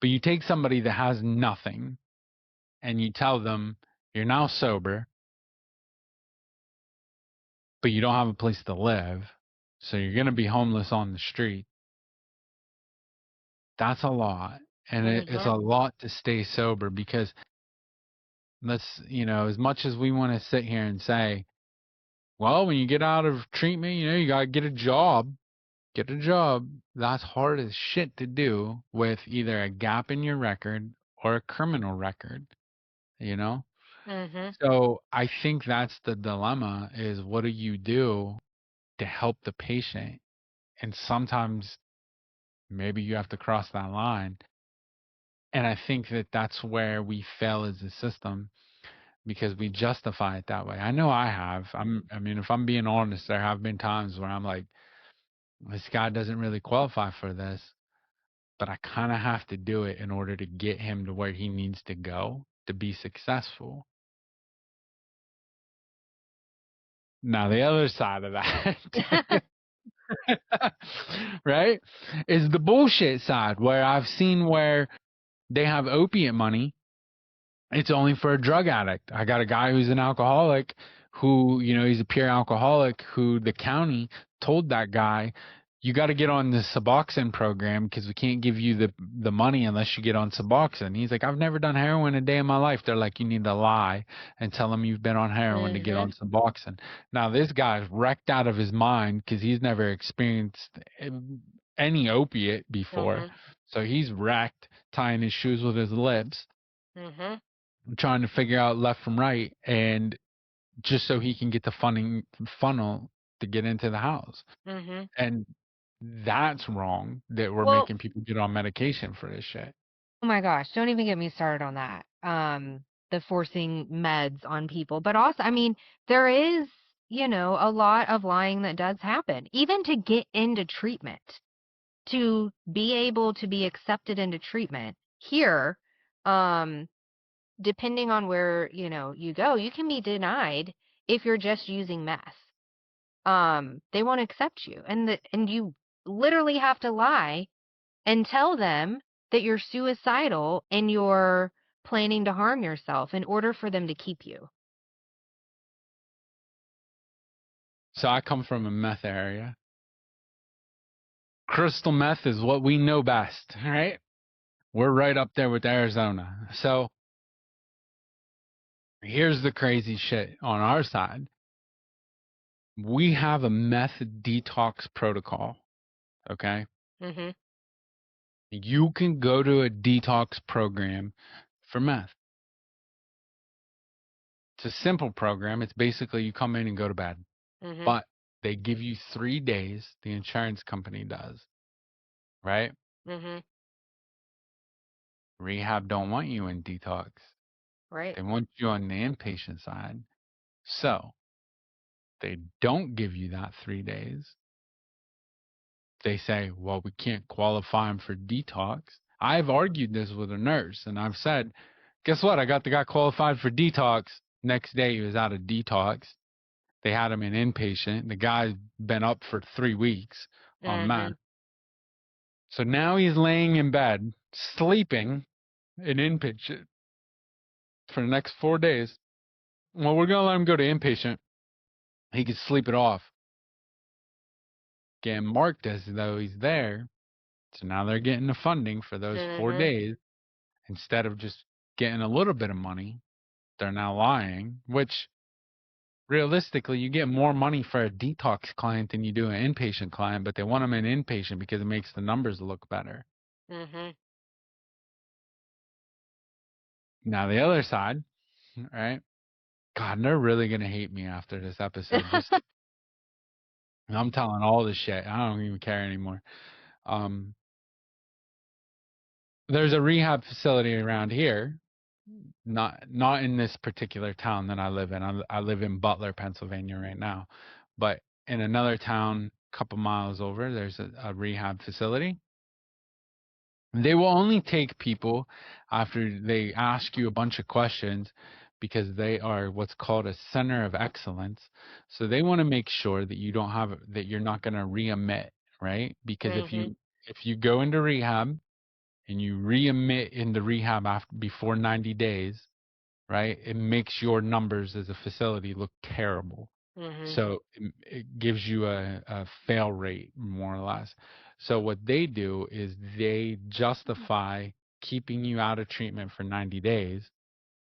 Speaker 1: But you take somebody that has nothing and you tell them you're now sober, but you don't have a place to live, so you're going to be homeless on the street. That's a lot. And it's a
Speaker 2: Mhm.
Speaker 1: lot to stay sober because as much as we want to sit here and say, well, when you get out of treatment, you got to get a job. Get a job. That's hard as shit to do with either a gap in your record or a criminal record, you know?
Speaker 2: Mhm.
Speaker 1: So I think that's the dilemma is what do you do to help the patient? And sometimes maybe you have to cross that line. And I think that that's where we fail as a system because we justify it that way. I know I have. I mean, if I'm being honest, there have been times where I'm like, this guy doesn't really qualify for this, but I kind of have to do it in order to get him to where he needs to go to be successful. Now, the other side of that, right, is the bullshit side where I've seen where they have opiate money It's only for a drug addict. I got a guy who's an alcoholic who, he's a pure alcoholic who the county told that guy, you got to get on the Suboxone program because we can't give you the money unless you get on Suboxone. He's like, I've never done heroin a day in my life. They're like, you need to lie and tell them you've been on heroin to get
Speaker 2: Mhm.
Speaker 1: on Suboxone. Now this guy's wrecked out of his mind because he's never experienced any opiate before.
Speaker 2: Mhm.
Speaker 1: So he's wrecked, tying his shoes with his lips,
Speaker 2: Mhm.
Speaker 1: trying to figure out left from right, and just so he can get the funding funnel to get into the house.
Speaker 2: Mhm.
Speaker 1: And that's wrong that we're
Speaker 2: Well,
Speaker 1: making people get on medication for this shit.
Speaker 2: oh my gosh, don't even get me started on that. The forcing meds on people. But also, I mean, there is, a lot of lying that does happen, even to get into treatment, to be able to be accepted into treatment. Here, um, depending on where, you go, you can be denied if you're just using meth. They won't accept you. And you literally have to lie and tell them that you're suicidal and you're planning to harm yourself in order for them to keep you.
Speaker 1: So I come from a meth area. Crystal meth is what we know best, all right? We're right up there with Arizona. So here's the crazy shit on our side. We have a meth detox protocol, okay?
Speaker 2: Mhm.
Speaker 1: You can go to a detox program for meth. It's a simple program. It's basically you come in and go to bed.
Speaker 2: Mhm.
Speaker 1: But they give you 3 days, the insurance company does, right?
Speaker 2: Mhm.
Speaker 1: Rehab don't want you in detox.
Speaker 2: Right.
Speaker 1: They want you on the inpatient side. So they don't give you that 3 days. They say, well, we can't qualify him for detox. I've argued this with a nurse and I've said, guess what? I got the guy qualified for detox. Next day he was out of detox. They had him in inpatient. The guy's been up for 3 weeks on meth.
Speaker 2: Mhm.
Speaker 1: So now he's laying in bed, sleeping in inpatient for the next 4 days. Well, we're going to let him go to inpatient. He can sleep it off. Getting marked as though he's there. So now they're getting the funding for those four
Speaker 2: Mhm.
Speaker 1: days instead of just getting a little bit of money. They're now lying, which realistically, you get more money for a detox client than you do an inpatient client, but they want them in inpatient because it makes the numbers look better.
Speaker 2: Mhm.
Speaker 1: Now, the other side, right? God, they're really going to hate me after this episode. Just, I'm telling all this shit. I don't even care anymore. Um, there's a rehab facility around here, not in this particular town that I live in. I live in Butler, Pennsylvania right now, but in another town, a couple miles over, there's a rehab facility. They will only take people after they ask you a bunch of questions because they are what's called a center of excellence. So they want to make sure that you don't have that you're not going to readmit, right? Because
Speaker 2: Mhm.
Speaker 1: if you go into rehab and you readmit into rehab after before 90 days, right? It makes your numbers as a facility look terrible.
Speaker 2: Mhm.
Speaker 1: So it gives you a fail rate, more or less. So what they do is they justify keeping you out of treatment for 90 days.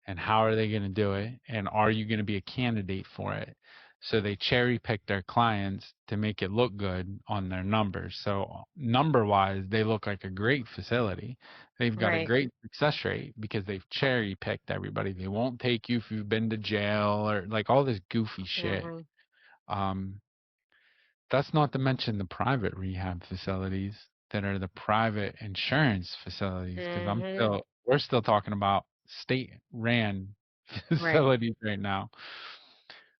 Speaker 1: And how are they going to do it? And are you going to be a candidate for it? So they cherry pick their clients to make it look good on their numbers. So number wise, they look like a great facility. They've got a
Speaker 2: Right.
Speaker 1: great success rate because they've cherry picked everybody. They won't take you if you've been to jail or like all this goofy shit.
Speaker 2: Mhm.
Speaker 1: Um, that's not to mention the private rehab facilities that are the private insurance facilities, because
Speaker 2: Mhm.
Speaker 1: we're still talking about state ran
Speaker 2: Right.
Speaker 1: facilities right now.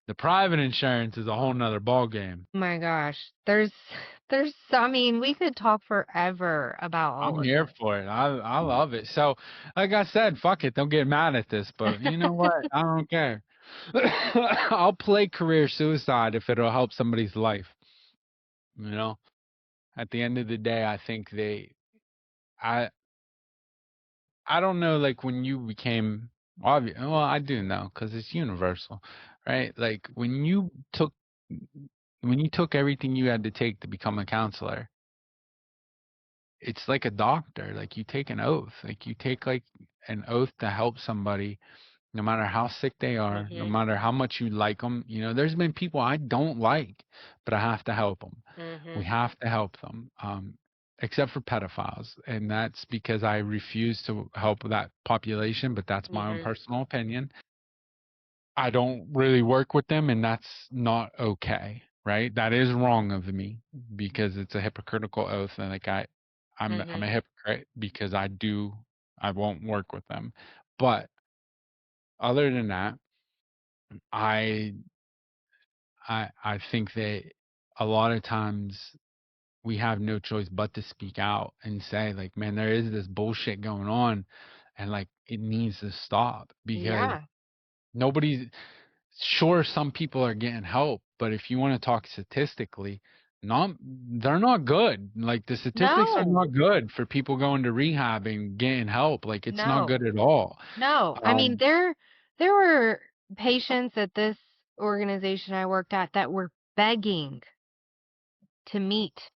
Speaker 1: The private insurance is a whole nother ball game.
Speaker 2: Oh my gosh. I mean, we could talk forever about all
Speaker 1: I'm
Speaker 2: of
Speaker 1: here
Speaker 2: this.
Speaker 1: for it. I love it. So, like I said, fuck it. Don't get mad at this, but you know what? I don't care. I'll play career suicide if it'll help somebody's life. You know, at the end of the day, I think I I don't know, like when you became Well, I do know because it's universal, right? Like when you took everything you had to take to become a counselor, it's like a doctor. Like you take an oath. Like you take like an oath to help somebody, no matter how sick they are, no
Speaker 2: Mhm.
Speaker 1: matter how much you like them. You know, there's been people I don't like, but I have to help them. We
Speaker 2: Mhm.
Speaker 1: have to help them. Except for pedophiles, and that's because I refuse to help that population, but that's my own
Speaker 2: Mhm.
Speaker 1: personal opinion. I don't really work with them, and that's not okay, right? That is wrong of me because it's a hypocritical oath, and like I'm a
Speaker 2: Mhm.
Speaker 1: hypocrite because I won't work with them. But other than that, I I think that a lot of times we have no choice but to speak out and say like, man, there is this bullshit going on, and like it needs to stop because
Speaker 2: Yeah.
Speaker 1: nobody's sure some people are getting help, but if you want to talk statistically, not they're not good. Like the statistics are
Speaker 2: No.
Speaker 1: not good for people going to rehab and getting help. Like it's not
Speaker 2: No.
Speaker 1: good at all.
Speaker 2: No. I mean,
Speaker 1: Um,
Speaker 2: there were patients at this organization I worked at that were begging to meet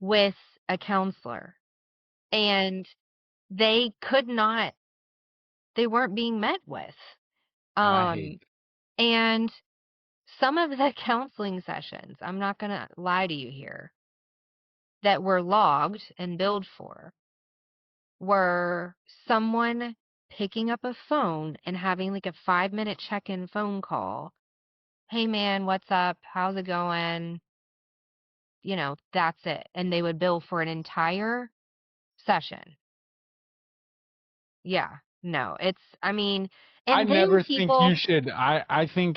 Speaker 2: with a counselor, and they could not, they weren't being met with.
Speaker 1: I hate
Speaker 2: Um, and some of the counseling sessions, I'm not going to lie to you here, that were logged and billed for were someone picking up a phone and having like a 5-minute check-in phone call. Hey man, what's up? How's it going? That's it. And they would bill for an entire session. Yeah. No, I mean,
Speaker 1: I
Speaker 2: and then
Speaker 1: never think you
Speaker 2: people,
Speaker 1: should. I think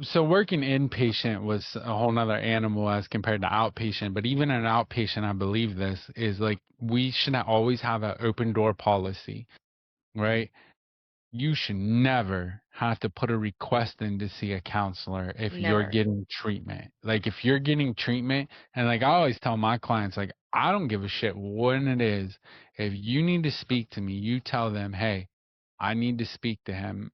Speaker 1: so. Working inpatient was a whole nother animal as compared to outpatient. But even an outpatient, I believe this is like we should always have an open door policy, right? You should never have to put a request in to see a counselor if you're
Speaker 2: never,
Speaker 1: getting treatment. Like if you're getting treatment, and like I always tell my clients, like I don't give a shit what it is. If you need to speak to me, you tell them, hey, I need to speak to him.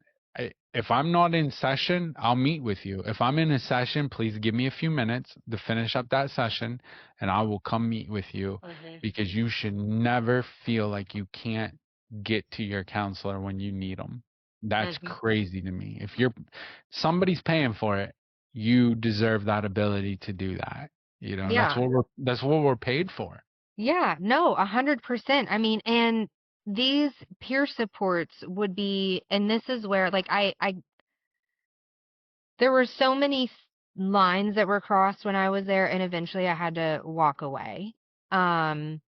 Speaker 1: If I'm not in session, I'll meet with you. If I'm in a session, please give me a few minutes to finish up that session, and I will come meet with you
Speaker 2: hmm
Speaker 1: because you should never feel like you can't get to your counselor when you need them. That's
Speaker 2: hmm
Speaker 1: crazy to me. If somebody's paying for it, you deserve that ability to do that. You know,
Speaker 2: yeah,
Speaker 1: that's what we're paid for.
Speaker 2: yeah, no, 100%. I mean, and these peer supports would be, and this is where, like, there were so many lines that were crossed when I was there, and eventually I had to walk away.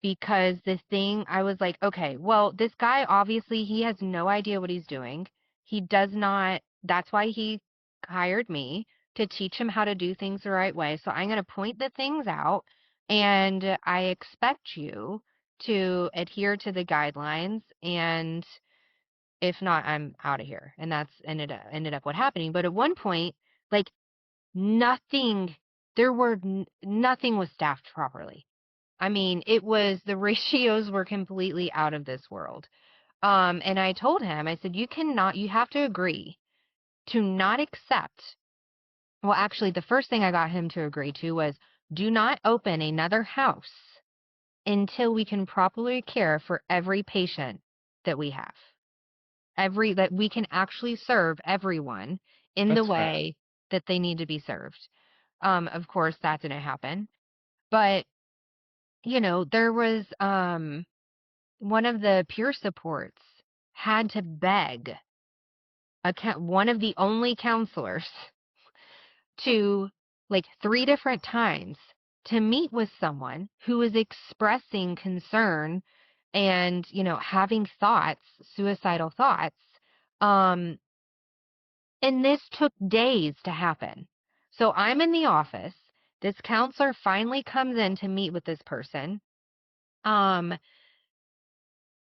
Speaker 2: Because this thing, I was like, okay, well, this guy obviously he has no idea what he's doing. He does not, that's why he hired me to teach him how to do things the right way. So I'm going to point the things out, and I expect you to adhere to the guidelines, and if not, I'm out of here. And that's ended up what happening. But at one point, like nothing, nothing was staffed properly. I mean, it was the ratios were completely out of this world. And I told him, I said, you have to agree to not accept. Well, actually, the first thing I got him to agree to was do not open another house until we can properly care for every patient that we have. That we can actually serve everyone in the
Speaker 1: That's fair.
Speaker 2: way that they need to be served. Of course, that didn't happen. But, there was one of the peer supports had to beg one of the only counselors to like 3 different times to meet with someone who is expressing concern and, having thoughts, suicidal thoughts. Um, And this took days to happen. So I'm in the office. This counselor finally comes in to meet with this person. Um,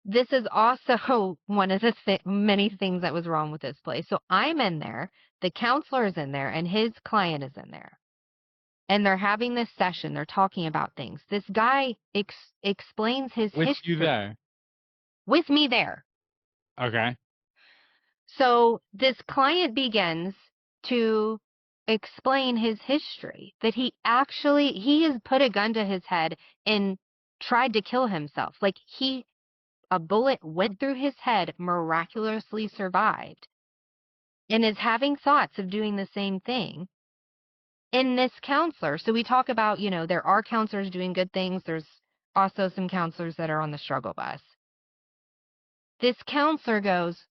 Speaker 2: this is also one of the many things that was wrong with this place. So I'm in there, the counselor is in there, and his client is in there. And they're having this session. They're talking about things. This guy explains his
Speaker 1: With you
Speaker 2: history
Speaker 1: there.
Speaker 2: with me there.
Speaker 1: Okay.
Speaker 2: So this client begins to explain his history, that he has put a gun to his head and tried to kill himself. Like a bullet went through his head, miraculously survived, and is having thoughts of doing the same thing. In this counselor, so we talk about, there are counselors doing good things. There's also some counselors that are on the struggle bus. This counselor goes,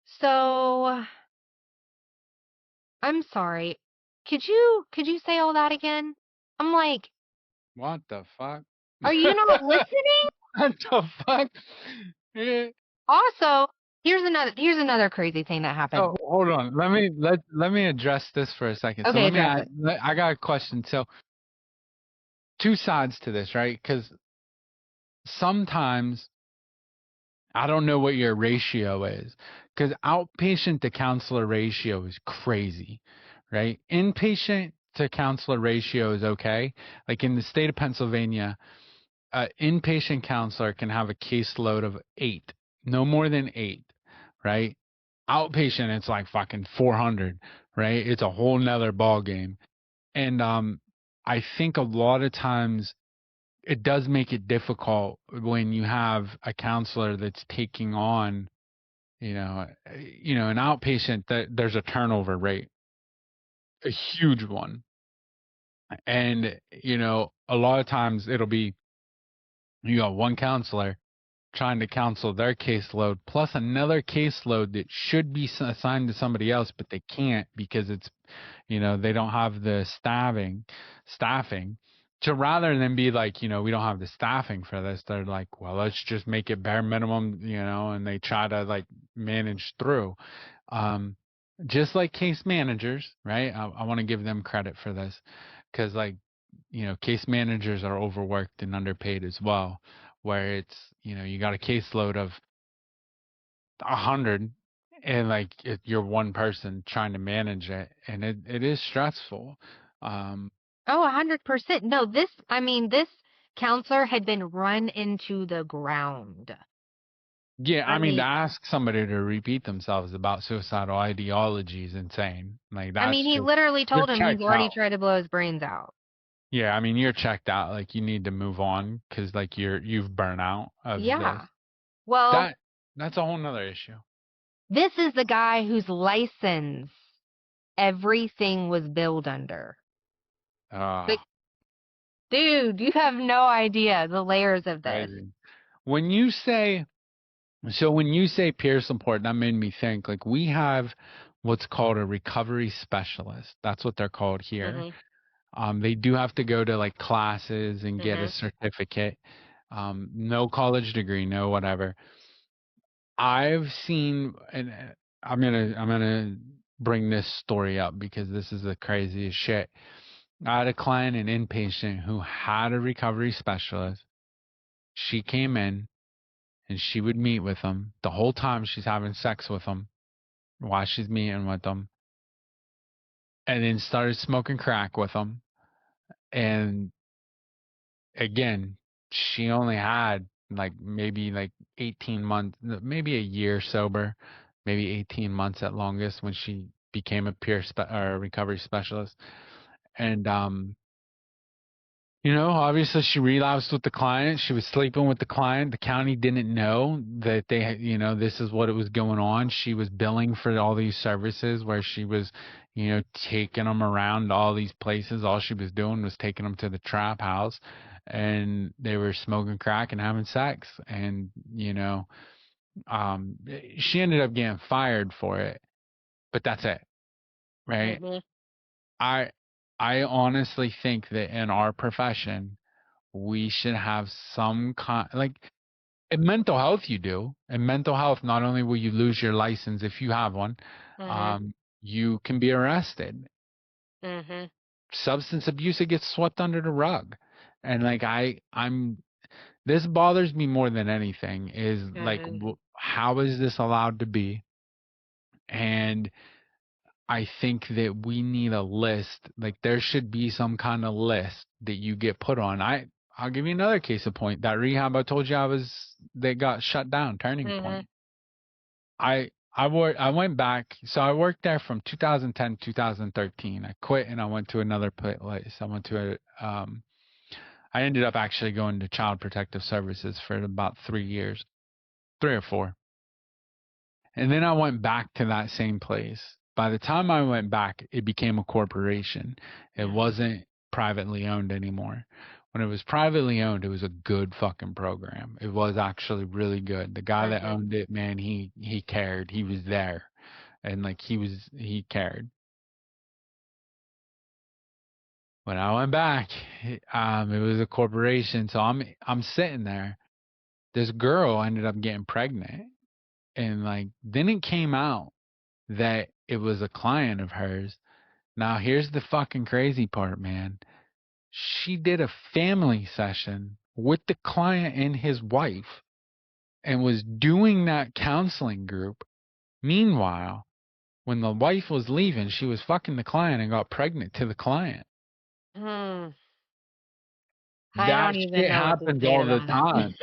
Speaker 2: "So, I'm sorry. Could you say all that again?" I'm like,
Speaker 1: What the fuck?
Speaker 2: "Are you not listening?"
Speaker 1: What the fuck? Eh,
Speaker 2: Also, here's another crazy thing that happened.
Speaker 1: So hold on. Let me address this for a second. So
Speaker 2: Okay,
Speaker 1: let me
Speaker 2: address
Speaker 1: add.
Speaker 2: it.
Speaker 1: I got a question. So two sides to this, right? Because sometimes I don't know what your ratio is. Because outpatient to counselor ratio is crazy, right? Inpatient to counselor ratio is okay. Like in the state of Pennsylvania, an inpatient counselor can have a caseload of 8, no more than 8, right? Outpatient, it's like fucking 400, right? It's a whole nother ball game. And I think a lot of times it does make it difficult when you have a counselor that's taking on, an outpatient that there's a turnover rate, a huge one. And, a lot of times it'll be you got one counselor trying to counsel their caseload plus another caseload that should be assigned to somebody else, but they can't because it's, they don't have the staffing to rather than be like, we don't have the staffing for this. They're like, well, let's just make it bare minimum, and they try to like manage through. Um, just like case managers, right? I want to give them credit for this because like, case managers are overworked and underpaid as well, where it's, you got a caseload of 100 and like you're one person trying to manage it and it is stressful. Um,
Speaker 2: Oh, 100%. No, this counselor had been run into the ground.
Speaker 1: yeah,
Speaker 2: I
Speaker 1: I mean to
Speaker 2: mean,
Speaker 1: ask somebody to repeat themselves about suicidal ideology is insane. Like that's
Speaker 2: he
Speaker 1: just
Speaker 2: literally
Speaker 1: you're
Speaker 2: told him he's
Speaker 1: checked
Speaker 2: already
Speaker 1: out.
Speaker 2: tried to blow his brains out.
Speaker 1: Yeah, I mean you're checked out. Like you need to move on because like you've burnt out of this.
Speaker 2: Yeah. Well,
Speaker 1: That that's a whole nother issue.
Speaker 2: this is the guy whose license everything was billed under.
Speaker 1: Uh
Speaker 2: Like, dude, you have no idea the layers of this.
Speaker 1: crazy. When you say when you say peer support, that made me think like we have what's called a recovery specialist. That's what they're called here.
Speaker 2: Mhm.
Speaker 1: They do have to go to like classes and get a
Speaker 2: Mhm.
Speaker 1: certificate. No college degree, no whatever. I've seen, and I'm gonna bring this story up because this is the craziest shit. I had a client, an inpatient, who had a recovery specialist. She came in and she would meet with them the whole time she's having sex with them while she's meeting with them, and then started smoking crack with them. And again, she only had like maybe like 18 months, maybe a year sober, maybe 18 months at longest when she became a or recovery specialist. And obviously she relapsed with the client. She was sleeping with the client. The county didn't know that they had, this is what it was going on. She was billing for all these services where she was, taking them around all these places. All she was doing was taking them to the trap house and they were smoking crack and having sex. And, um, she ended up getting fired for it, but that's it, right?
Speaker 2: Mhm.
Speaker 1: I, I honestly think that in our profession, we should have some kind like in mental health you do. In mental health, not only will you lose your license if you have one,
Speaker 2: Mhm.
Speaker 1: you can be arrested.
Speaker 2: Mhm.
Speaker 1: Substance abuse, it gets swept under the rug. And like I'm this bothers me more than anything is like
Speaker 2: Mhm.
Speaker 1: how is this allowed to be? And I think that we need a list. Like there should be some kind of list that you get put on. I'll give you another case of point. That rehab I told you I was that got shut down, Turning
Speaker 2: Mhm.
Speaker 1: Point. I went back. So I worked there from 2010 2013. I quit and I went to another place. I went to I ended up actually going to Child Protective Services for about 3 years, 3 or 4. And then I went back to that same place. By the time I went back, it became a corporation. It
Speaker 2: Yeah.
Speaker 1: wasn't privately owned anymore. When it was privately owned, it was a good fucking program. It was actually really good. The guy that
Speaker 2: Mhm.
Speaker 1: owned it, man, he cared. He was there. And like he cared. When I went back, it was a corporation. So I'm sitting there. This girl ended up getting pregnant, and like then it came out that it was a client of hers. Now here's the fucking crazy part, man. She did a family session with the client and his wife and was doing that counseling group. Meanwhile, when the wife was leaving, she was fucking the client and got pregnant to the client.
Speaker 2: Hmm. I
Speaker 1: That
Speaker 2: don't even
Speaker 1: shit
Speaker 2: know what to
Speaker 1: happens
Speaker 2: say to
Speaker 1: all the
Speaker 2: that.
Speaker 1: time.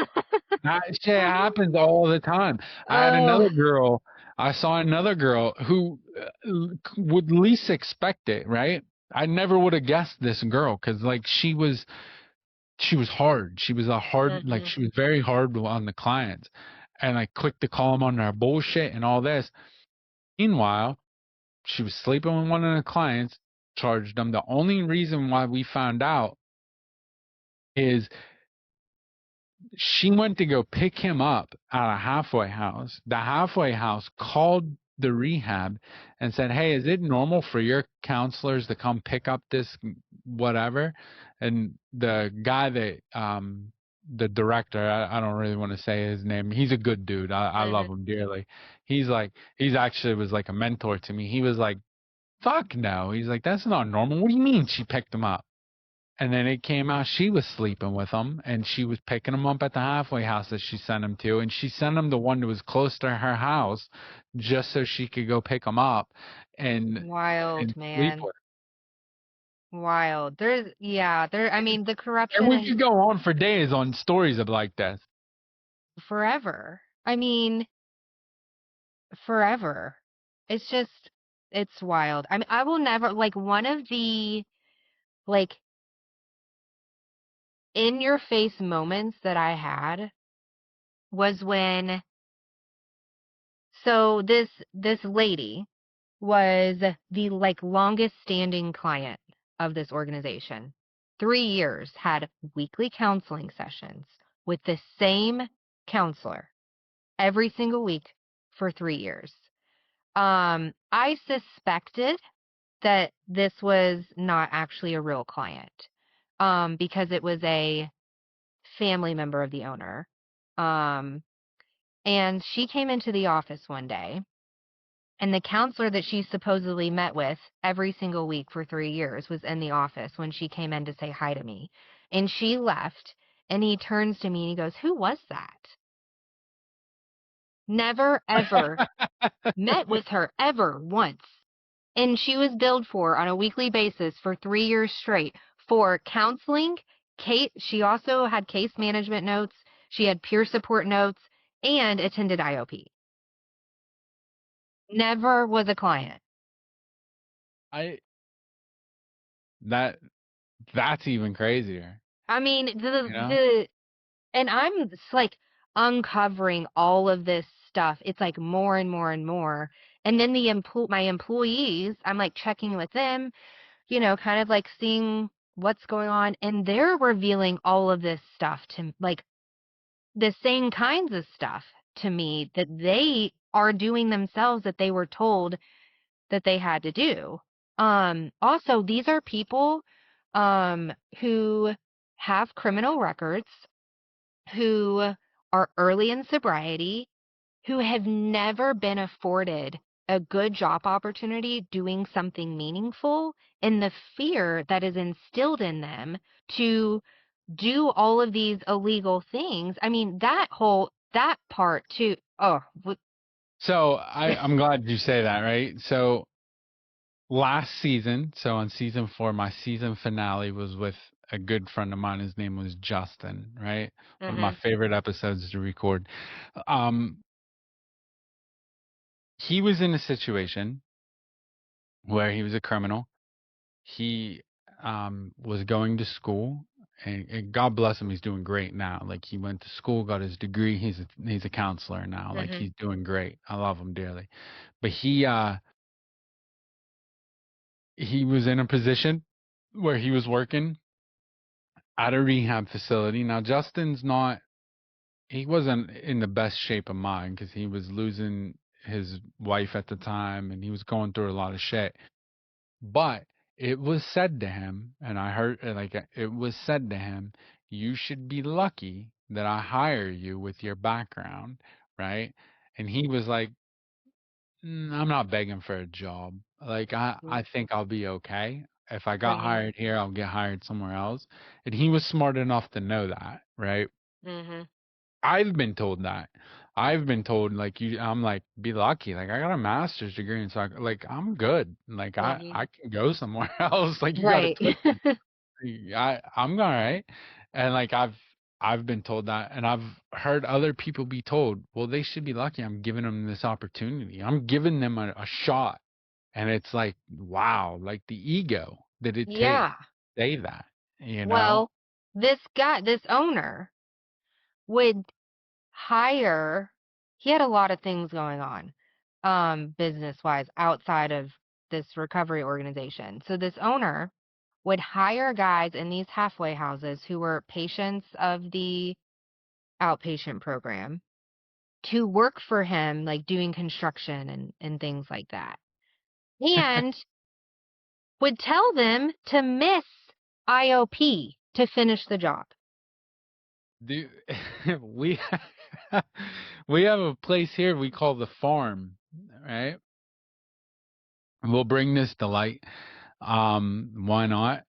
Speaker 1: That shit happens all the time. I had
Speaker 2: Oh.
Speaker 1: another girl. I saw another girl who would least expect it, right? I never would have guessed this girl because like she was hard. She was a hard like
Speaker 2: Mhm.
Speaker 1: she was very hard on the clients, and like quick to call them on their bullshit and all this. Meanwhile, she was sleeping with one of the clients, charged them. The only reason why we found out is she went to go pick him up at a halfway house. The halfway house called the rehab and said, "Hey, is it normal for your counselors to come pick up this whatever?" And the guy that the director, I don't really want to say his name. He's a good dude. I love
Speaker 2: Mhm.
Speaker 1: him dearly. He's like he's actually was like a mentor to me. He was like, "Fuck no." He's like, "That's not normal. What do you mean she picked him up?" And then it came out she was sleeping with him, and she was picking him up at the halfway house that she sent him to, and she sent him the one that was close to her house, just so she could go pick him up, and
Speaker 2: Wild,
Speaker 1: sleep
Speaker 2: man.
Speaker 1: with.
Speaker 2: Wild. Yeah, I mean, the
Speaker 1: And
Speaker 2: corruption
Speaker 1: we
Speaker 2: is
Speaker 1: could go on for days on stories of like this.
Speaker 2: forever. I mean, forever. It's just, it's wild. I mean, I will never, like, one of the, like, in your face moments that I had was when, so this lady was the, like, longest standing client of this organization. 3 years, had weekly counseling sessions with the same counselor every single week for 3 years. I suspected that this was not actually a real client, because it was a family member of the owner. Um, and she came into the office one day, and the counselor that she supposedly met with every single week for 3 years was in the office when she came in to say hi to me. And she left, and he turns to me and he goes, "Who was that?" Never, ever met with her ever once. And she was billed for on a weekly basis for 3 years straight for counseling. She also had case management notes. She had peer support notes and attended IOP. Never was a client.
Speaker 1: I that that's even crazier,
Speaker 2: I mean,
Speaker 1: you know?
Speaker 2: and I'm just like uncovering all of this stuff. It's like more and more and more. And then my employees, I'm like checking with them, kind of like seeing what's going on. And they're revealing all of this stuff to like the same kinds of stuff to me that they are doing themselves that they were told that they had to do. Also, these are people who have criminal records, who are early in sobriety, who have never been afforded a good job opportunity doing something meaningful, and the fear that is instilled in them to do all of these illegal things. I mean, that part too. Oh,
Speaker 1: So I'm glad you say that, right? So last season, so on season 4, my season finale was with a good friend of mine. His name was Justin, right? One of my
Speaker 2: mhm.
Speaker 1: favorite episodes to record. Um, he was in a situation where he was a criminal. He was going to school, and God bless him, he's doing great now. Like he went to school, got his degree. He's a counselor now. Like
Speaker 2: Mhm.
Speaker 1: he's doing great. I love him dearly. But he was in a position where he was working at a rehab facility. Now Justin's not he wasn't in the best shape of mind because he was losing his wife at the time and he was going through a lot of shit. But it was said to him, and I heard it was said to him, you should be lucky that I hire you with your background, right? And he was like, I'm not begging for a job. Like I think I'll be okay. If I got
Speaker 2: Mhm.
Speaker 1: hired here, I'll get hired somewhere else. And he was smart enough to know that, right?
Speaker 2: Mhm.
Speaker 1: I've been told that. I've been told like I'm like be lucky. Like I got a master's degree in soccer. Like I'm good. Like
Speaker 2: Mhm.
Speaker 1: I can go somewhere else. Like you got to
Speaker 2: Right.
Speaker 1: twist me. I'm all right. And like I've been told that, and I've heard other people be told, well, they should be lucky. I'm giving them this opportunity. I'm giving them a shot. And it's like, wow, like the ego that it takes
Speaker 2: Yeah.
Speaker 1: to say that, you know?
Speaker 2: Well, this owner would hire he had a lot of things going on, business-wise outside of this recovery organization. So this owner would hire guys in these halfway houses who were patients of the outpatient program to work for him, like doing construction and things like that. And would tell them to miss IOP to finish the job.
Speaker 1: Dude, we we have a place here we call the farm, right? We'll bring this to light. Why not?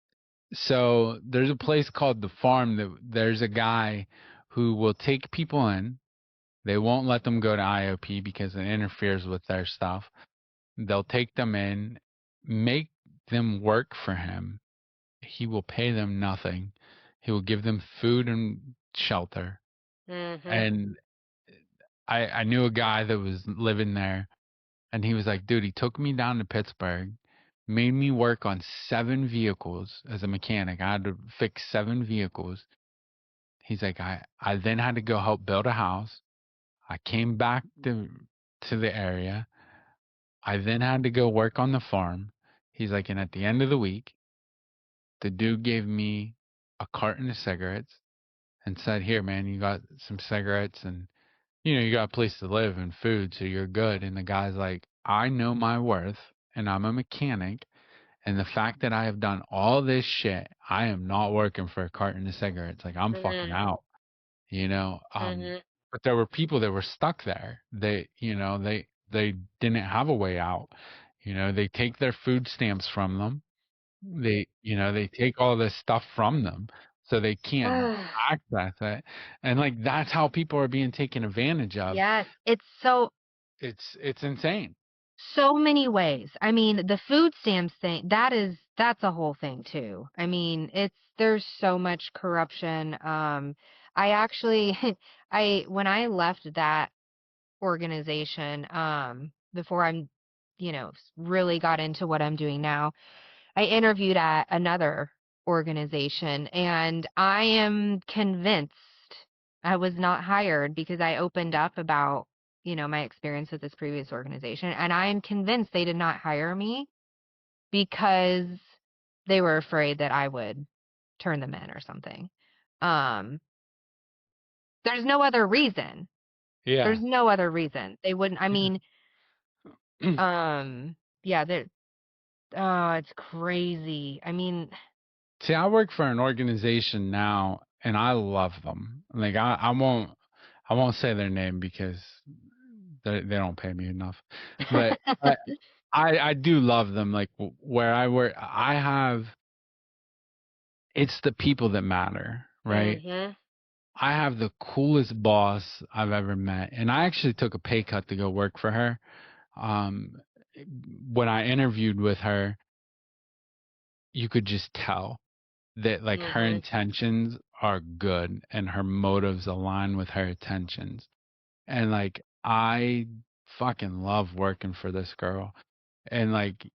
Speaker 1: So there's a place called the farm that there's a guy who will take people in. They won't let them go to IOP because it interferes with their stuff. They'll take them in, make them work for him. He will pay them nothing. He will give them food and shelter.
Speaker 2: Mhm.
Speaker 1: And I knew a guy that was living there, and he was like, dude, he took me down to Pittsburgh, made me work on 7 vehicles as a mechanic. I had to fix 7 vehicles. He's like, I then had to go help build a house. I came back to the area. I then had to go work on the farm. He's like, and at the end of the week, the dude gave me a carton of cigarettes and said, here, man, you got some cigarettes and you got a place to live and food, so you're good. And the guy's like, I know my worth and I'm a mechanic. And the fact that I have done all this shit, I am not working for a carton of cigarettes. Like I'm fucking
Speaker 2: Mhm.
Speaker 1: out, you know?
Speaker 2: Mhm.
Speaker 1: But there were people that were stuck there. They didn't have a way out. They take their food stamps from them. They take all this stuff from them so they can't access it. And like that's how people are being taken advantage of.
Speaker 2: Yes, it's so
Speaker 1: It's insane.
Speaker 2: so many ways. I mean, the food stamps thing, that's a whole thing too. I mean, there's so much corruption. I actually I when I left that organization, before really got into what I'm doing now, I interviewed at another organization, and I am convinced I was not hired because I opened up about, my experience with this previous organization, and I am convinced they did not hire me because they were afraid that I would turn them in or something. Um, there's no other reason.
Speaker 1: Yeah.
Speaker 2: There's no other reason. They wouldn't, I mean, um, yeah, oh, it's crazy. I mean,
Speaker 1: See, I work for an organization now, and I love them. Like I won't say their name because they don't pay me enough. But I do love them. Like where I work, it's the people that matter, right?
Speaker 2: mhm.
Speaker 1: I have the coolest boss I've ever met, and I actually took a pay cut to go work for her. Um, when I interviewed with her, you could just tell that like her
Speaker 2: Mhm.
Speaker 1: intentions are good and her motives align with her intentions. And like I fucking love working for this girl. And like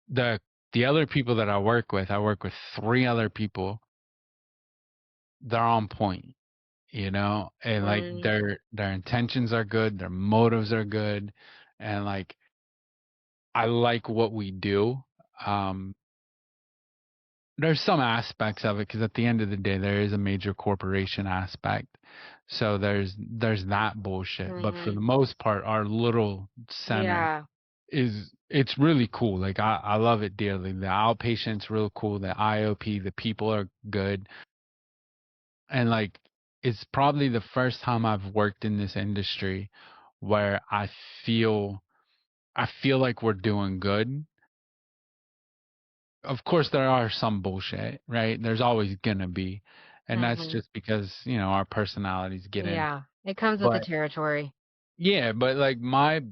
Speaker 1: the the other people that I work with three other people. They're on point, and like
Speaker 2: Mm,
Speaker 1: their intentions are good, their motives are good, and like I like what we do. Um, there's some aspects of it because at the end of the day, there is a major corporation aspect. So there's that bullshit. But for
Speaker 2: mm-hmm.
Speaker 1: the most part, our little center
Speaker 2: Yeah.
Speaker 1: it's really cool. Like I love it dearly. The outpatient's real cool. The IOP, the people are good. And like it's probably the first time I've worked in this industry where feel I feel like we're doing good. Of course there are some bullshit, right? There's always gonna be. And that's
Speaker 2: Mm-hmm.
Speaker 1: just because, our personalities get in.
Speaker 2: Yeah. It comes with the
Speaker 1: But
Speaker 2: territory.
Speaker 1: yeah, but like my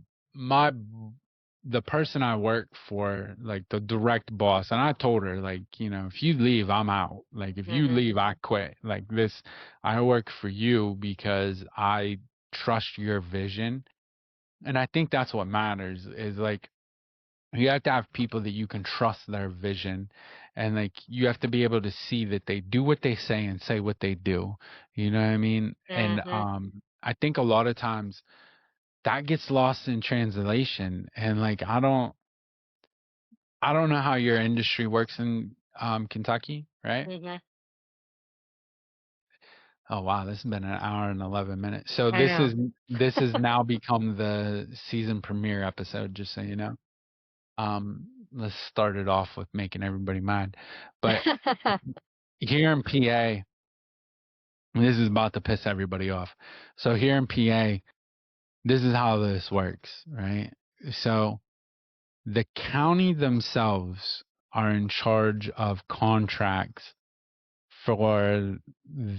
Speaker 1: the person I work for, like the direct boss, and I told her like, if you leave, I'm out. Like if you
Speaker 2: Mm-hmm.
Speaker 1: leave, I quit. Like this, I work for you because I trust your vision. And I think that's what matters is like you have to have people that you can trust their vision and like you have to be able to see that they do what they say and say what they do. You know what I mean? And
Speaker 2: Mm-hmm.
Speaker 1: I think a lot of times that gets lost in translation and like I don't know how your industry works in Kentucky, right?
Speaker 2: Mm-hmm.
Speaker 1: Oh wow, this has been an hour and 11 minutes. So
Speaker 2: I know.
Speaker 1: this has now become the season premiere episode, just so you know. Let's start it off with making everybody mad. But here in PA, this is about to piss everybody off. So here in PA, this is how this works, right? So the county themselves are in charge of contracts for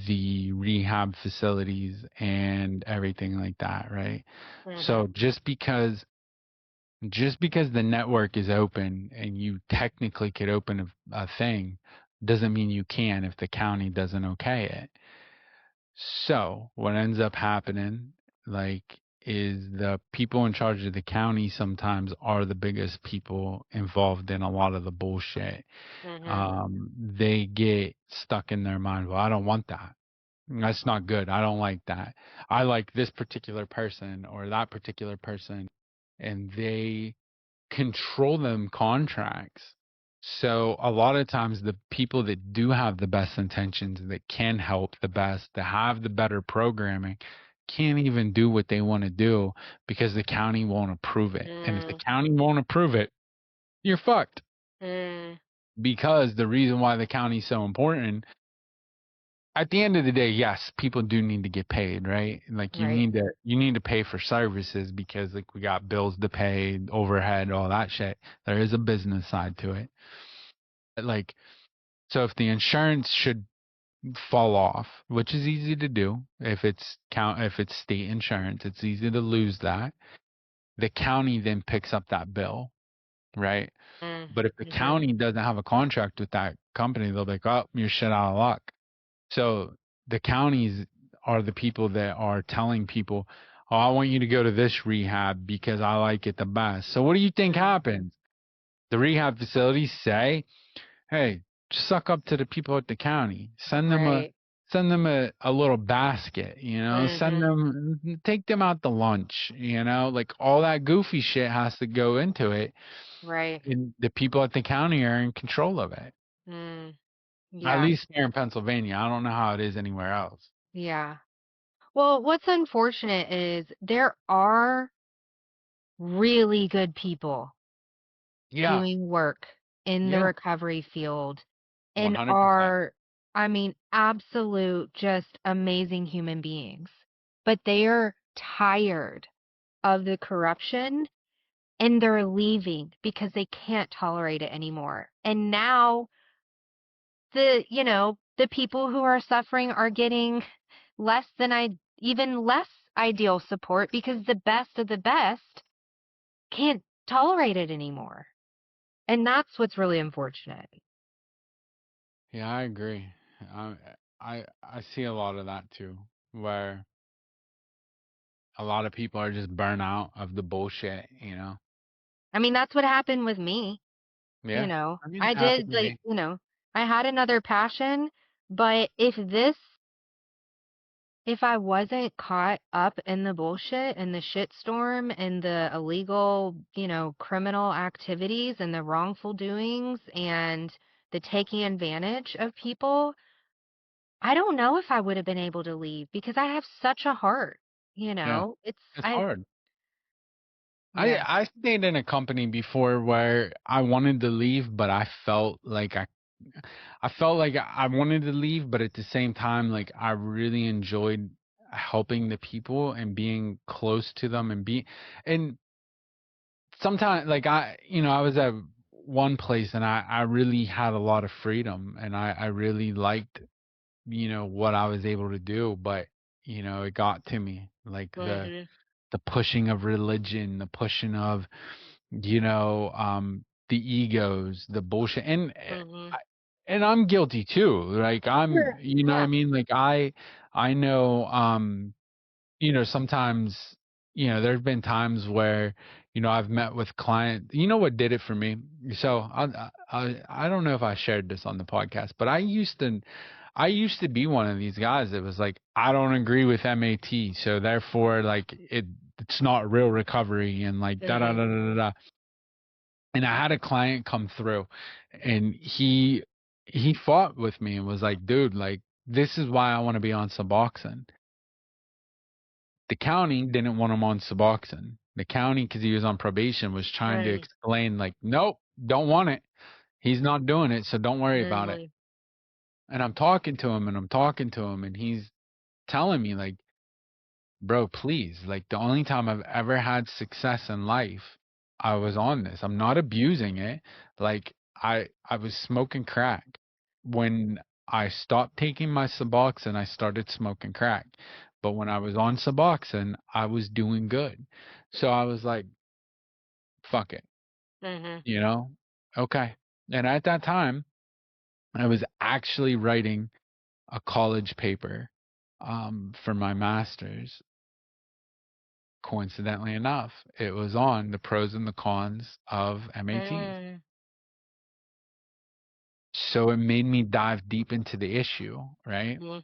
Speaker 1: the rehab facilities and everything like that, right?
Speaker 2: Mm-hmm.
Speaker 1: So just because the network is open and you technically could open a thing doesn't mean you can if the county doesn't okay it. So what ends up happening, like, is the people in charge of the county sometimes are the biggest people involved in a lot of the bullshit.
Speaker 2: Mm-hmm.
Speaker 1: They get stuck in their mind, well, I don't want that. That's not good. I don't like that. I like this particular person or that particular person, and they control them contracts. So a lot of times the people that do have the best intentions, that can help the best, that have the better programming, can't even do what they want to do because the county won't approve it. And if the county won't approve it, you're fucked.
Speaker 2: Mm-hmm.
Speaker 1: Because the reason why the county's so important, at the end of the day, yes, people do need to get paid, right? Like
Speaker 2: Right.
Speaker 1: you need to pay for services because like we got bills to pay, overhead, all that shit. There is a business side to it. Like so if the insurance should fall off, which is easy to do if it's state insurance, it's easy to lose that. The county then picks up that bill, right? But if the
Speaker 2: Mm-hmm.
Speaker 1: county doesn't have a contract with that company, they'll be like, "Oh, you're shit out of luck." So the counties are the people that are telling people, "Oh, I want you to go to this rehab because I like it the best." So what do you think
Speaker 2: Mm.
Speaker 1: happens? The rehab facilities say, "Hey, suck up to the people at the county.
Speaker 2: Right.
Speaker 1: Send them a little basket, send
Speaker 2: Mm-hmm.
Speaker 1: take them out to lunch, like all that goofy shit has to go into it.
Speaker 2: Right.
Speaker 1: And the people at the county are in control of it.
Speaker 2: Mm.
Speaker 1: At
Speaker 2: Yeah.
Speaker 1: least here in Pennsylvania. I don't know how it is anywhere else.
Speaker 2: Yeah. Well, what's unfortunate is there are really good people
Speaker 1: Yeah,
Speaker 2: doing work in the
Speaker 1: yeah,
Speaker 2: recovery field and
Speaker 1: 100%.
Speaker 2: are, I mean, absolute just amazing human beings. But they are tired of the corruption and they're leaving because they can't tolerate it anymore. And now the people who are suffering are getting less than even less ideal support because the best of the best can't tolerate it anymore. And that's what's really unfortunate.
Speaker 1: Yeah, I agree. I see a lot of that too, where a lot of people are just burnt out of the bullshit, you know?
Speaker 2: I mean, that's what happened with me, you
Speaker 1: Yeah.
Speaker 2: know.
Speaker 1: I mean, it
Speaker 2: I
Speaker 1: happened
Speaker 2: did
Speaker 1: to
Speaker 2: like,
Speaker 1: me.
Speaker 2: I had another passion, but if I wasn't caught up in the bullshit and the shitstorm and the illegal, criminal activities and the wrongful doings and the taking advantage of people, I don't know if I would have been able to leave because I have such a heart,
Speaker 1: Yeah. It's hard.
Speaker 2: yeah.
Speaker 1: I stayed in a company before where I wanted to leave, but I felt like I wanted to leave, but at the same time, like I really enjoyed helping the people and being close to them and sometimes like I was at one place and I really had a lot of freedom and I really liked, what I was able to do, but it got to me like
Speaker 2: Mhm.
Speaker 1: the pushing of religion, the pushing of, the egos, the bullshit,
Speaker 2: Mhm.
Speaker 1: and I'm guilty too. Like I'm,
Speaker 2: Sure.
Speaker 1: you know what I
Speaker 2: Yeah.
Speaker 1: mean? Like I know, sometimes, there's been times where, I've met with client. You know what did it for me? So I don't know if I shared this on the podcast, but I used to be one of these guys that was like, I don't agree with MAT, so therefore, like it's not real recovery and like da da
Speaker 2: Mhm.
Speaker 1: da da da. Da. And I had a client come through, and he fought with me and was like, dude, like this is why I want to be on Suboxone. The county didn't want him on Suboxone. The county, because he was on probation, was trying to
Speaker 2: Right.
Speaker 1: explain like, nope, don't want it. He's not doing it, so don't worry about it.
Speaker 2: Mhm.
Speaker 1: And I'm talking to him and I'm talking to him and he's telling me like, bro, please, like the only time I've ever had success in life, I was on this. I'm not abusing it. Like I was smoking crack. When I stopped taking my Suboxone, I started smoking crack. But when I was on Suboxone, I was doing good. So I was like, fuck it,
Speaker 2: Mhm.
Speaker 1: you know? Okay. And at that time, I was actually writing a college paper for my master's. Coincidentally enough, it was on the pros and the cons of MATs.
Speaker 2: Mhm.
Speaker 1: So it made me dive deep into the issue, right?
Speaker 2: Mhm.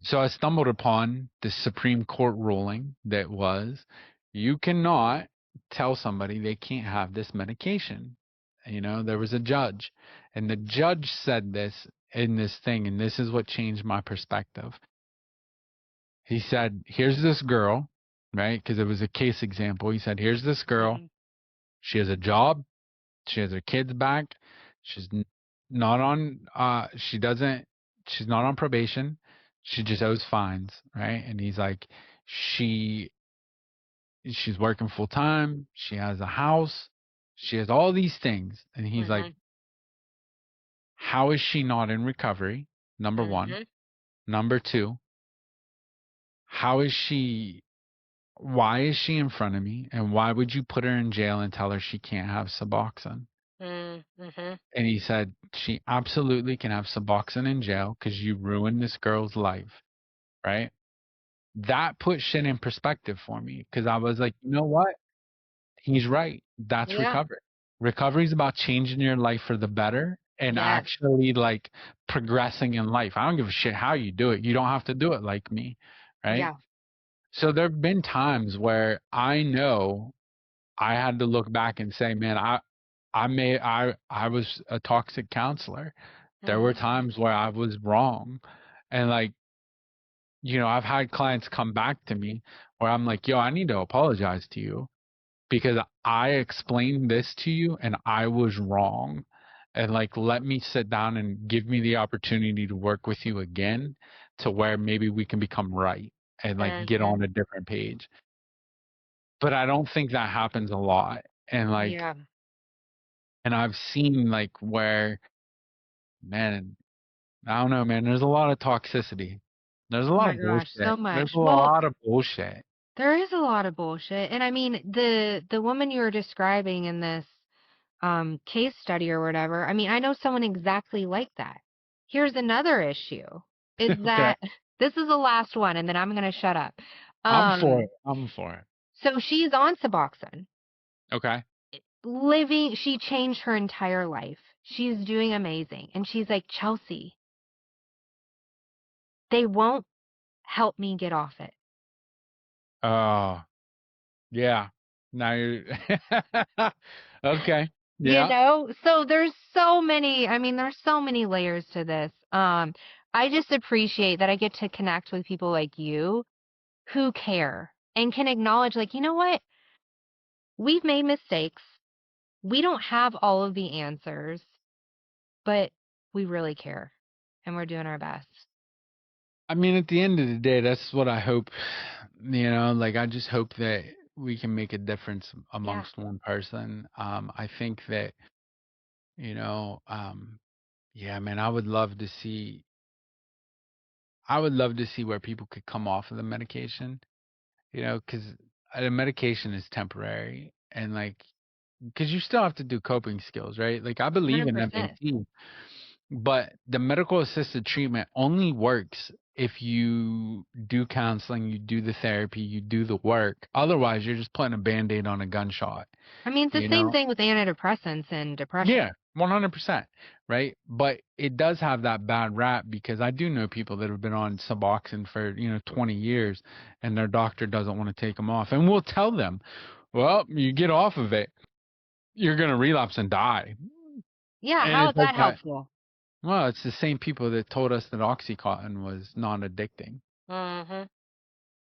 Speaker 1: So I stumbled upon the Supreme Court ruling that was you cannot tell somebody they can't have this medication. There was a judge, and the judge said this in this thing, and this is what changed my perspective. He said, here's this girl, right? Because it was a case example. He said, here's this girl.
Speaker 2: Mhm.
Speaker 1: She has a job. She has her kids back. She's not on, she doesn't, she's not on probation. She just owes fines, right? And he's like, she, she's working full time. She has a house. She has all these things. And he's like,
Speaker 2: Mhm.
Speaker 1: how is she not in recovery? Number one.
Speaker 2: Mhm.
Speaker 1: Number two, how is she why is she in front of me and why would you put her in jail and tell her she can't have Suboxone?
Speaker 2: Mhm. Mhm.
Speaker 1: And he said she absolutely can have Suboxone in jail because you ruined this girl's life, right? That put shit in perspective for me because I was like, you know what? He's right. That's
Speaker 2: Yeah.
Speaker 1: recovery. Recovery is about changing your life for the better and
Speaker 2: Yes.
Speaker 1: actually like progressing in life. I don't give a shit how you do it. You don't have to do it like me, right?
Speaker 2: Yeah.
Speaker 1: So there have been times where I know I had to look back and say, man, I was a toxic counselor. There were
Speaker 2: Mhm.
Speaker 1: times where I was wrong. And like, I've had clients come back to me where I'm like, yo, I need to apologize to you because I explained this to you and I was wrong. And like, let me sit down and give me the opportunity to work with you again to where maybe we can become right and like get
Speaker 2: Mhm.
Speaker 1: on a different page. But I don't think that happens a lot. And like,
Speaker 2: Yeah.
Speaker 1: and I've seen like where, man, I don't know, man, there's a lot of toxicity. There's a
Speaker 2: Oh
Speaker 1: lot
Speaker 2: my
Speaker 1: of
Speaker 2: gosh, so
Speaker 1: bullshit. There's
Speaker 2: much.
Speaker 1: a
Speaker 2: Well,
Speaker 1: lot of bullshit.
Speaker 2: there is a lot of bullshit. And I mean, the woman you were describing in this case study or whatever, I mean, I know someone exactly like that. Here's another issue is
Speaker 1: Okay.
Speaker 2: that this is the last one and then I'm going to shut up.
Speaker 1: I'm for
Speaker 2: Um,
Speaker 1: it. I'm for it.
Speaker 2: so she's on Suboxone.
Speaker 1: Okay.
Speaker 2: She changed her entire life. She's doing amazing. And she's like, Chelsea, they won't help me get off it.
Speaker 1: Oh, yeah. Now you're okay.
Speaker 2: You
Speaker 1: Yeah.
Speaker 2: know? So there's so many, I mean, there's so many layers to this. I just appreciate that I get to connect with people like you who care and can acknowledge, like, you know what? We've made mistakes. We don't have all of the answers, but we really care and we're doing our best.
Speaker 1: I mean, at the end of the day, that's what I hope. Like I just hope that we can make a difference
Speaker 2: Yeah,
Speaker 1: amongst one person. I think that, you know, yeah, man, I would love to see where people could come off of the medication, because the medication is temporary and like, because you still have to do coping skills, right? Like I believe in
Speaker 2: 100%.
Speaker 1: MAT, but the medical assisted treatment only works if you do counseling, you do the therapy, you do the work. Otherwise, you're just putting a band-aid on a gunshot,
Speaker 2: I mean, it's the
Speaker 1: you
Speaker 2: same
Speaker 1: know?
Speaker 2: thing with antidepressants and
Speaker 1: Yeah,
Speaker 2: depression.
Speaker 1: 100%, right? But it does have that bad rap because I do know people that have been on Suboxone for, 20 years and their doctor doesn't want to take them off. And we'll tell them, well, you get off of it, you're going to relapse and die.
Speaker 2: Yeah,
Speaker 1: And
Speaker 2: how
Speaker 1: it's
Speaker 2: is
Speaker 1: like
Speaker 2: that
Speaker 1: that.
Speaker 2: helpful?
Speaker 1: Well, it's the same people that told us that Oxycontin was non-addicting.
Speaker 2: Hmm.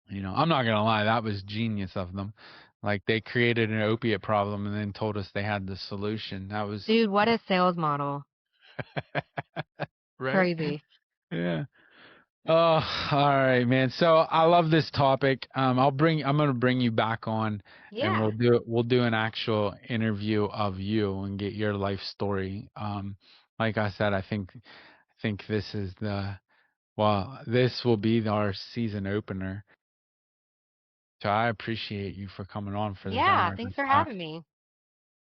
Speaker 1: I'm not gonna lie, that was genius of them. Like they created an opiate problem and then told us they had the solution. That was
Speaker 2: Dude, what a sales model.
Speaker 1: right.
Speaker 2: Crazy.
Speaker 1: Yeah. Oh, all right, man. So I love this topic. I'm gonna bring you back on, and
Speaker 2: Yeah.
Speaker 1: we'll do an actual interview of you and get your life story. Like I said, I think this will be our season opener. So I appreciate you for coming on for this
Speaker 2: Yeah,
Speaker 1: hour and
Speaker 2: thanks for
Speaker 1: a half.
Speaker 2: having me.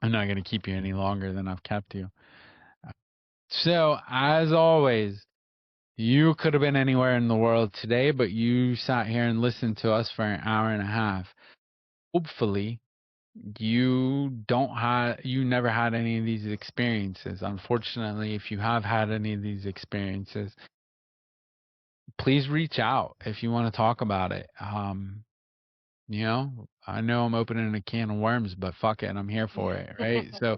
Speaker 1: I'm not going to keep you any longer than I've kept you. So, as always, you could have been anywhere in the world today, but you sat here and listened to us for an hour and a half. Hopefully, you never had any of these experiences. Unfortunately, if you have had any of these experiences, please reach out if you want to talk about it. I know I'm opening a can of worms, but fuck it, I'm here for it, right? So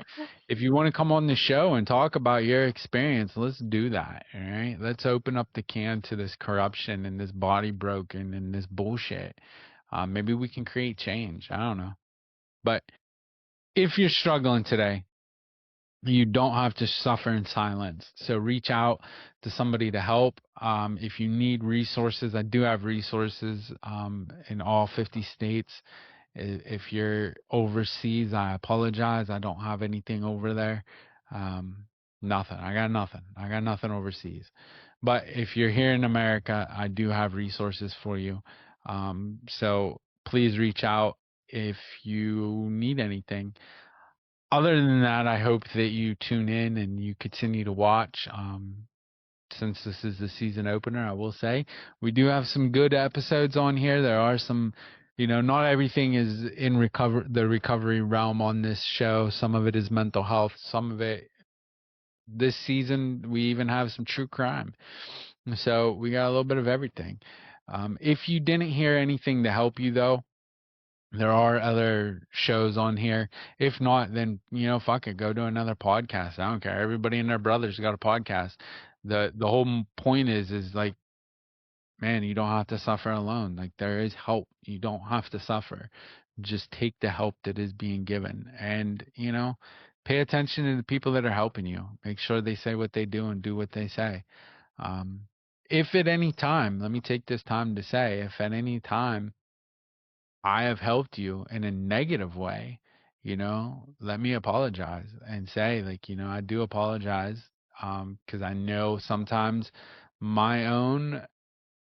Speaker 1: if you want to come on the show and talk about your experience, let's do that, all right? Let's open up the can to this corruption and this body broken and this bullshit. Maybe we can create change. I don't know. But if you're struggling today, you don't have to suffer in silence. So reach out to somebody to help. If you need resources, I do have resources in all 50 states. If you're overseas, I apologize. I don't have anything over there. Um, Nothing. I got nothing. I got nothing overseas. But if you're here in America, I do have resources for you. So please reach out if you need anything. Other than that, I hope that you tune in and you continue to watch. Since this is the season opener, I will say we do have some good episodes on here. There are some, not everything is in the recovery realm on this show. Some of it is mental health. Some of it, this season, we even have some true crime. So we got a little bit of everything. If you didn't hear anything to help you, though, there are other shows on here. If not, then fuck it, go to another podcast. I don't care. Everybody and their brothers got a podcast. The whole point is like, man, you don't have to suffer alone. Like there is help. You don't have to suffer. Just take the help that is being given, and pay attention to the people that are helping you. Make sure they say what they do and do what they say. Um, if at any time, let me take this time to say, if at any time I have helped you in a negative way, let me apologize and say, like, I do apologize, because I know sometimes my own